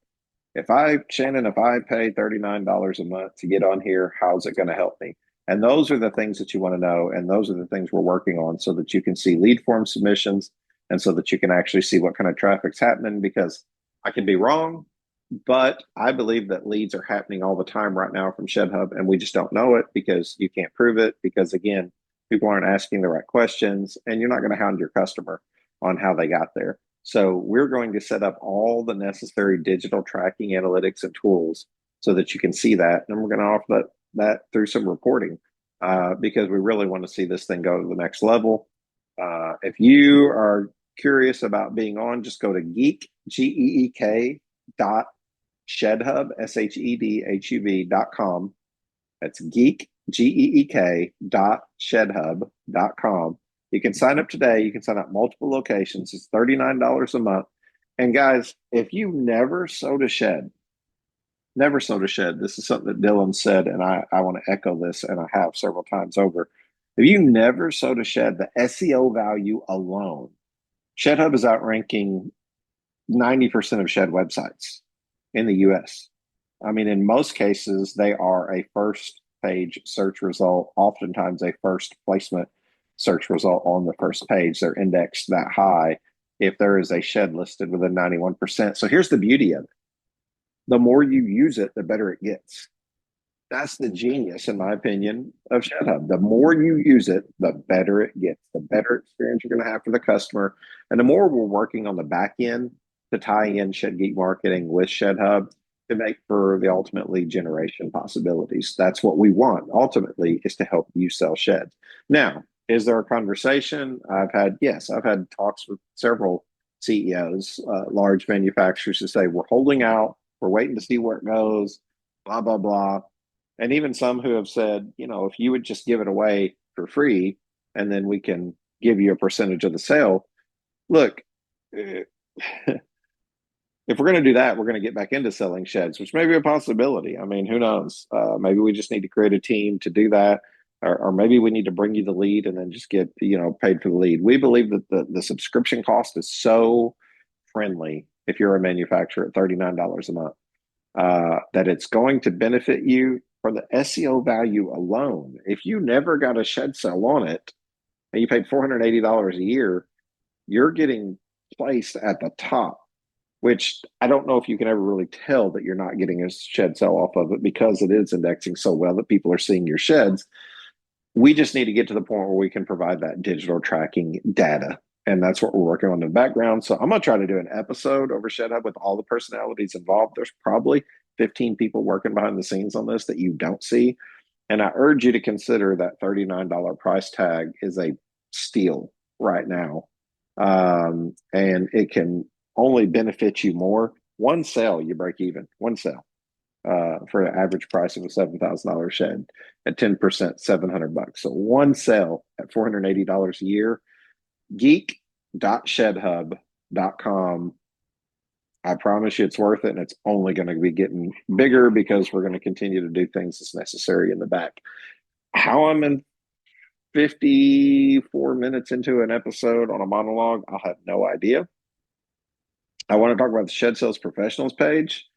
Shannon, if I pay $39 a month to get on here, how's it going to help me? And those are the things that you want to know. And those are the things we're working on so that you can see lead form submissions and so that you can actually see what kind of traffic's happening, because I can be wrong, but I believe that leads are happening all the time right now from ShedHub, and we just don't know it because you can't prove it because, again, people aren't asking the right questions, and you're not going to hound your customer on how they got there. So we're going to set up all the necessary digital tracking analytics and tools so that you can see that. And we're going to offer that through some reporting because we really want to see this thing go to the next level. If you are curious about being on, just go to GEEK dot ShedHub, ShedHub.com. That's GEEK dot ShedHub.com. You can sign up today. You can sign up multiple locations. It's $39 a month. And guys, if you never sold a shed, this is something that Dylan said, and I want to echo this, and I have several times over. If you never sold a shed, the SEO value alone ShedHub is outranking 90% of shed websites in the US. I mean, in most cases, they are a first page search result, oftentimes a first placement search result on the first page. They're indexed that high if there is a shed listed within 91%. So here's the beauty of it. The more you use it, the better it gets. That's the genius, in my opinion, of ShedHub. The more you use it, the better it gets, the better experience you're going to have for the customer. And the more we're working on the back end to tie in Shed Geek Marketing with ShedHub to make for the ultimate lead generation possibilities. That's what we want ultimately, is to help you sell sheds. Now, is there a conversation? I've had talks with several CEOs, large manufacturers, to say, we're holding out, we're waiting to see where it goes, blah, blah, blah. And even some who have said, if you would just give it away for free and then we can give you a percentage of the sale. Look, if we're going to do that, we're going to get back into selling sheds, which may be a possibility. I mean, who knows? Maybe we just need to create a team to do that. Or maybe we need to bring you the lead and then just get, paid for the lead. We believe that the subscription cost is so friendly if you're a manufacturer at $39 a month, that it's going to benefit you for the SEO value alone. If you never got a shed sale on it and you paid $480 a year, you're getting placed at the top, which I don't know if you can ever really tell that you're not getting a shed sale off of it, because it is indexing so well that people are seeing your sheds. We just need to get to the point where we can provide that digital tracking data. And that's what we're working on in the background. So I'm going to try to do an episode over ShedHub with all the personalities involved. There's probably 15 people working behind the scenes on this that you don't see. And I urge you to consider that $39 price tag is a steal right now. And it can only benefit you more. One sale, you break even. One sale for an average price of a $7,000 shed at 10%, $700. So one sale at $480 a year. Geek.shedhub.com. I promise you it's worth it, and it's only going to be getting bigger because we're going to continue to do things as necessary in the back. How I'm in 54 minutes into an episode on a monologue, I'll have no idea. I want to talk about the Shed Sales Professionals page.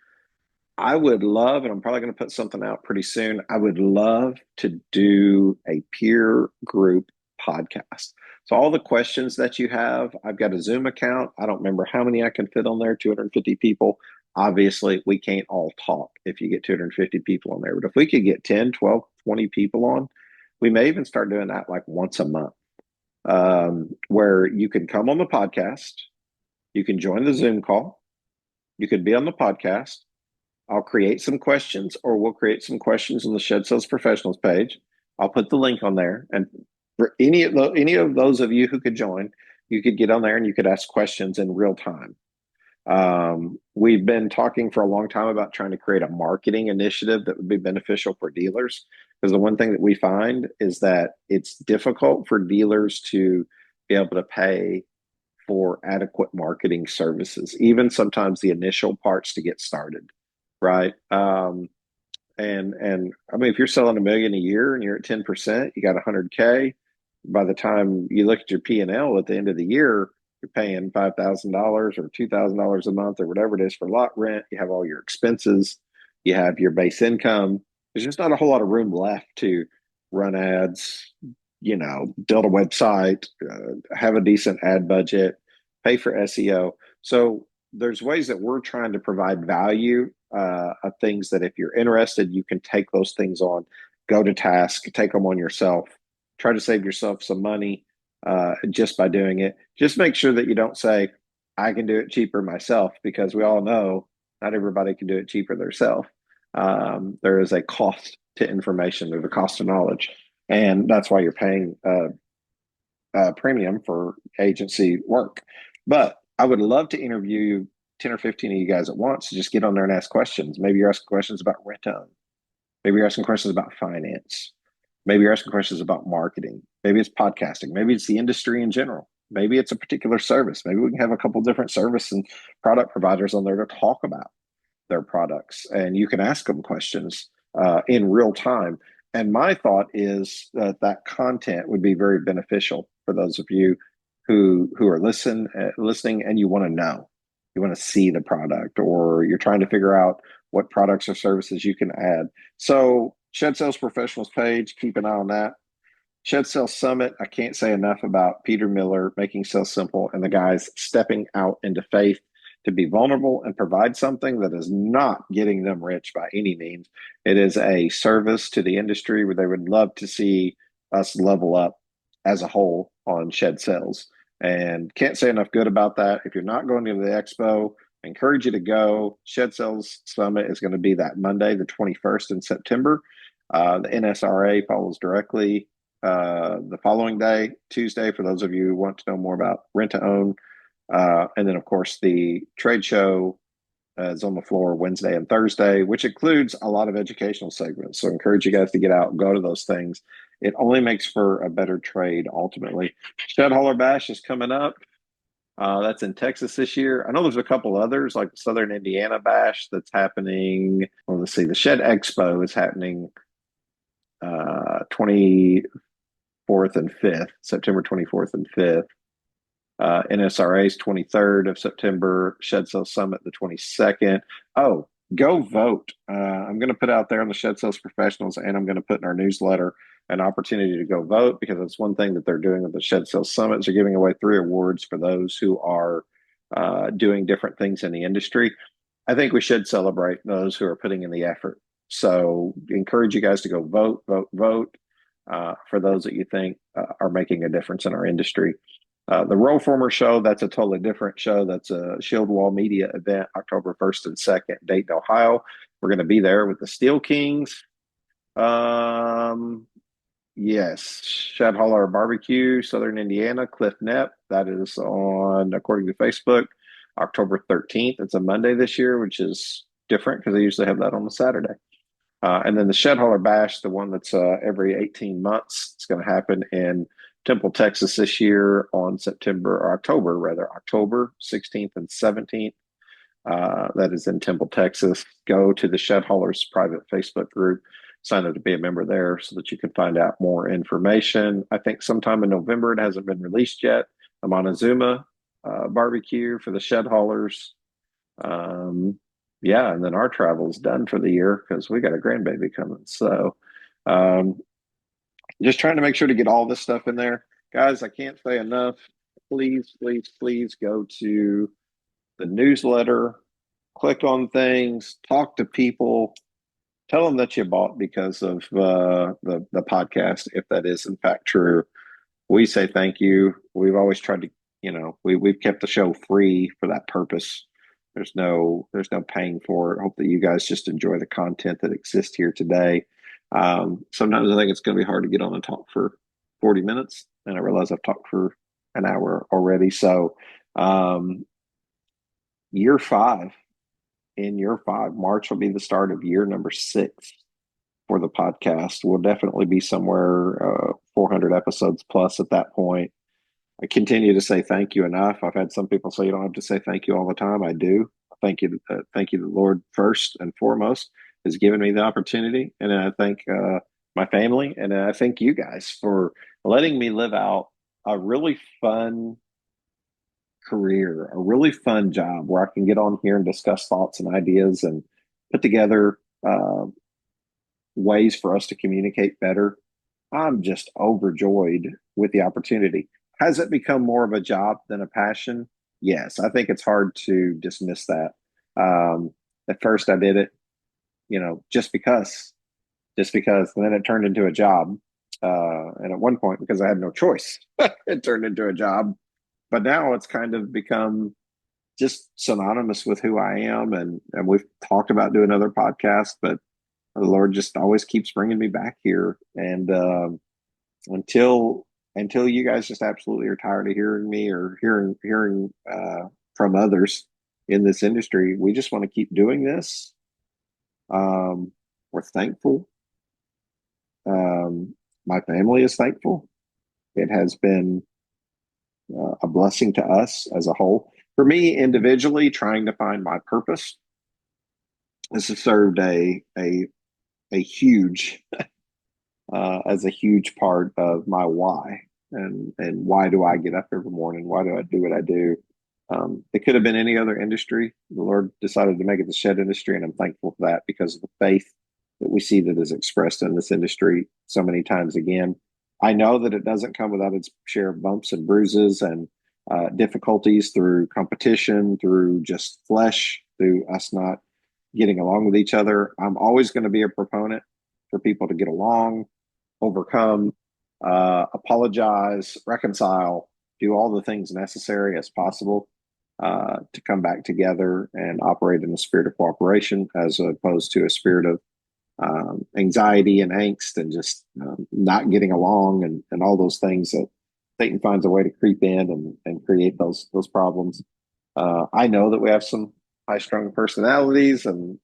I would love, and I'm probably going to put something out pretty soon, I would love to do a peer group podcast. So all the questions that you have, I've got a Zoom account. I don't remember how many I can fit on there, 250 people. Obviously, we can't all talk if you get 250 people on there. But if we could get 10, 12, 20 people on, we may even start doing that like once a month, where you can come on the podcast. You can join the Zoom call. You could be on the podcast. I'll create some questions, or we'll create some questions on the Shed Sales Professionals page. I'll put the link on there. And for any of those of you who could join, you could get on there and you could ask questions in real time. We've been talking for a long time about trying to create a marketing initiative that would be beneficial for dealers, because the one thing that we find is that it's difficult for dealers to be able to pay for adequate marketing services, even sometimes the initial parts to get started, right? And I mean, if you're selling $1 million a year and you're at 10%, you got $100K. By the time you look at your P&L at the end of the year, you're paying $5,000 or $2,000 a month or whatever it is for lot rent. You have all your expenses. You have your base income. There's just not a whole lot of room left to run ads, build a website, have a decent ad budget, pay for SEO. So there's ways that we're trying to provide value of things that if you're interested, you can take those things on, go to task, take them on yourself, try to save yourself some money just by doing it. Just make sure that you don't say, I can do it cheaper myself, because we all know not everybody can do it cheaper themselves. There is a cost to information. There's a cost to knowledge. And that's why you're paying a premium for agency work. But I would love to interview 10 or 15 of you guys at once. Just get on there and ask questions. Maybe you're asking questions about rent-own. Maybe you're asking questions about finance. Maybe you're asking questions about marketing. Maybe it's podcasting. Maybe it's the industry in general. Maybe it's a particular service. Maybe we can have a couple different service and product providers on there to talk about their products. And you can ask them questions in real time. And my thought is that content would be very beneficial for those of you who are listening, and you want to know, you want to see the product, or you're trying to figure out what products or services you can add. So Shed Sales Professionals page, keep an eye on that. Shed Sales Summit, I can't say enough about Peter Miller making sales simple and the guys stepping out into faith to be vulnerable and provide something that is not getting them rich by any means. It is a service to the industry where they would love to see us level up as a whole on shed sales. And can't say enough good about that. If you're not going to the expo, I encourage you to go. Shed Sales Summit is going to be that Monday, the 21st in September. The NSRA follows directly the following day, Tuesday, for those of you who want to know more about rent to own. And then, of course, the trade show is on the floor Wednesday and Thursday, which includes a lot of educational segments. So I encourage you guys to get out and go to those things. It only makes for a better trade ultimately. Shed Hauler Bash is coming up. That's in Texas this year. I know there's a couple others, like the Southern Indiana Bash that's happening. Well, let's see. The Shed Expo is happening 24th and 5th, September 24th and 5th. NSRA's 23rd of September, Shed Sales Summit the 22nd. Oh, go vote. I'm going to put out there on the Shed Sales Professionals, and I'm going to put in our newsletter an opportunity to go vote, because it's one thing that they're doing with the Shed Sales Summits. They're giving away 3 awards for those who are doing different things in the industry. I think we should celebrate those who are putting in the effort. So encourage you guys to go vote for those that you think are making a difference in our industry. The Roll Former Show, that's a totally different show. That's a Shield Wall Media event, October 1st and 2nd, Dayton, Ohio. We're going to be there with the Steel Kings. Yes, Shed Hauler Barbecue, Southern Indiana, Cliff Knepp. That is on, according to Facebook, October 13th. It's a Monday this year, which is different because they usually have that on a Saturday. And then the Shed Hauler Bash, the one that's every 18 months, it's going to happen in Temple, Texas this year on October 16th and 17th. That is in Temple, Texas. Go to the Shed Haulers private Facebook group, sign up to be a member there so that you can find out more information. I think sometime in November, it hasn't been released yet, a Montezuma barbecue for the Shed Haulers. Yeah, and then our travel's done for the year because we got a grandbaby coming. So just trying to make sure to get all this stuff in there. Guys, I can't say enough. Please, please, please go to the newsletter, click on things, talk to people, tell them that you bought because of the podcast, if that is in fact true. We say thank you. We've always tried to, we've kept the show free for that purpose. There's no paying for it. Hope that you guys just enjoy the content that exists here today. Sometimes I think it's going to be hard to get on and talk for 40 minutes. And I realize I've talked for an hour already. So, year 5, March will be the start of year number 6 for the podcast. We'll definitely be somewhere 400 episodes plus at that point. I continue to say thank you enough. I've had some people say you don't have to say thank you all the time. I do. Thank you. Thank you. The Lord first and foremost has given me the opportunity. And I thank my family. And I thank you guys for letting me live out a really fun career, a really fun job where I can get on here and discuss thoughts and ideas and put together ways for us to communicate better. I'm just overjoyed with the opportunity. Has it become more of a job than a passion? Yes, I think it's hard to dismiss that. At first I did it, just because, and then it turned into a job. And at one point, because I had no choice, it turned into a job. But now it's kind of become just synonymous with who I am. And we've talked about doing other podcasts, but the Lord just always keeps bringing me back here. And until you guys just absolutely are tired of hearing me or hearing from others in this industry, we just want to keep doing this. We're thankful. My family is thankful. It has been a blessing to us as a whole. For me individually, trying to find my purpose, this has served a huge as a huge part of my why. and why do I get up every morning? Why do I do what I do? It could have been any other industry. The Lord decided to make it the shed industry, and I'm thankful for that because of the faith that we see that is expressed in this industry so many times again. I know that it doesn't come without its share of bumps and bruises and difficulties through competition, through just flesh, through us not getting along with each other. I'm always going to be a proponent for people to get along, overcome, apologize, reconcile, do all the things necessary as possible to come back together and operate in a spirit of cooperation as opposed to a spirit of anxiety and angst and just not getting along and all those things that Satan finds a way to creep in and create those problems. I know that we have some high-strung personalities and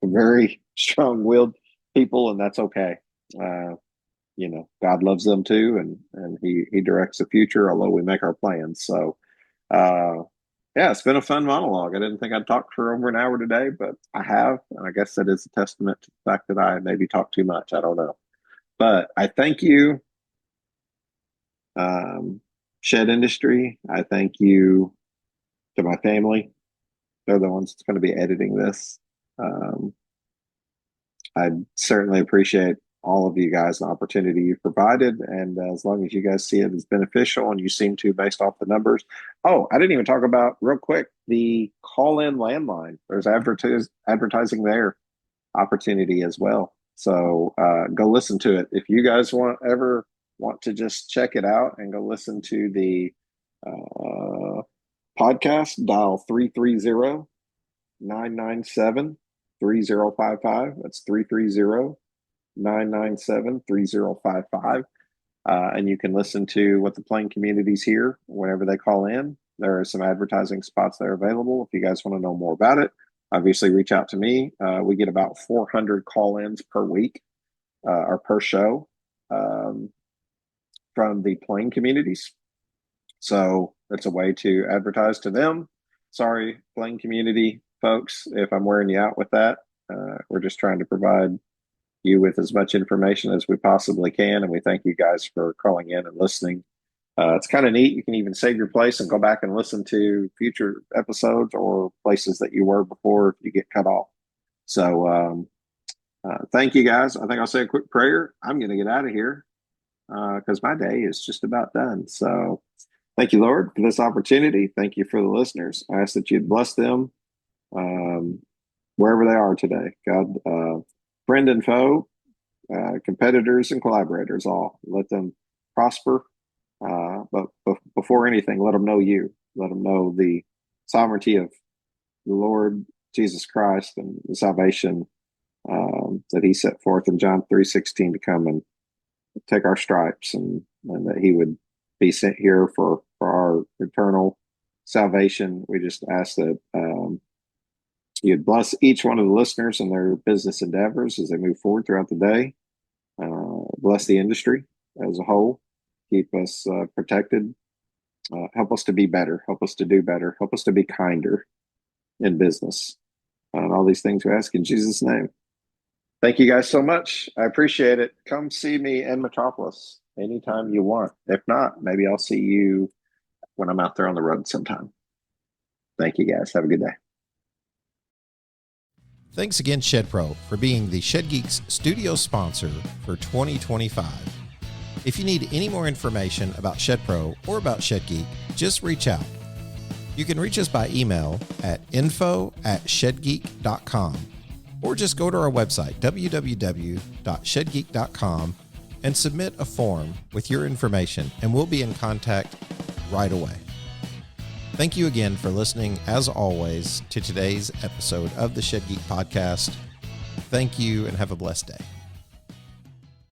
very strong-willed people, and that's okay. God loves them too, and he directs the future, although we make our plans. So, yeah, it's been a fun monologue. I didn't think I'd talk for over an hour today, but I have, and I guess that is a testament to the fact that I maybe talk too much. I don't know, but I thank you, Shed Industry. I thank you to my family. They're the ones that's going to be editing this. I certainly appreciate all of you guys the opportunity you've provided. And as long as you guys see it as beneficial, and you seem to based off the numbers. Oh, I didn't even talk about real quick the call-in landline. There's advertising there opportunity as well. So go listen to it. If you guys ever want to just check it out and go listen to the podcast, dial 330-997-3055. That's 330-997-3055. And you can listen to what the Plain communities hear whenever they call in. There are some advertising spots that are available. If you guys want to know more about it, obviously reach out to me. We get about 400 call-ins per week or per show from the Plain communities. So it's a way to advertise to them. Sorry, Plain community folks, if I'm wearing you out with that. We're just trying to provide you with as much information as we possibly can. And we thank you guys for calling in and listening. It's kind of neat. You can even save your place and go back and listen to future episodes or places that you were before if you get cut off. So thank you guys. I think I'll say a quick prayer. I'm going to get out of here because my day is just about done. So thank you, Lord, for this opportunity. Thank you for the listeners. I ask that you'd bless them wherever they are today. God, friend and foe, competitors and collaborators, all let them prosper. But before anything, let them know you. Let them know the sovereignty of the Lord Jesus Christ and the salvation that he set forth in John 3:16 to come and take our stripes, and that he would be sent here for our eternal salvation. We just ask that you'd bless each one of the listeners and their business endeavors as they move forward throughout the day. Bless the industry as a whole. Keep us protected. Help us to be better. Help us to do better. Help us to be kinder in business. And all these things we ask in Jesus' name. Thank you guys so much. I appreciate it. Come see me in Metropolis anytime you want. If not, maybe I'll see you when I'm out there on the road sometime. Thank you guys. Have a good day. Thanks again, Shed Pro, for being the Shed Geeks studio sponsor for 2025. If you need any more information about Shed Pro or about Shed Geek, just reach out. You can reach us by email at info@shedgeek.com, or just go to our website, www.shedgeek.com, and submit a form with your information, and we'll be in contact right away. Thank you again for listening, as always, to today's episode of the Shed Geek Podcast. Thank you, and have a blessed day.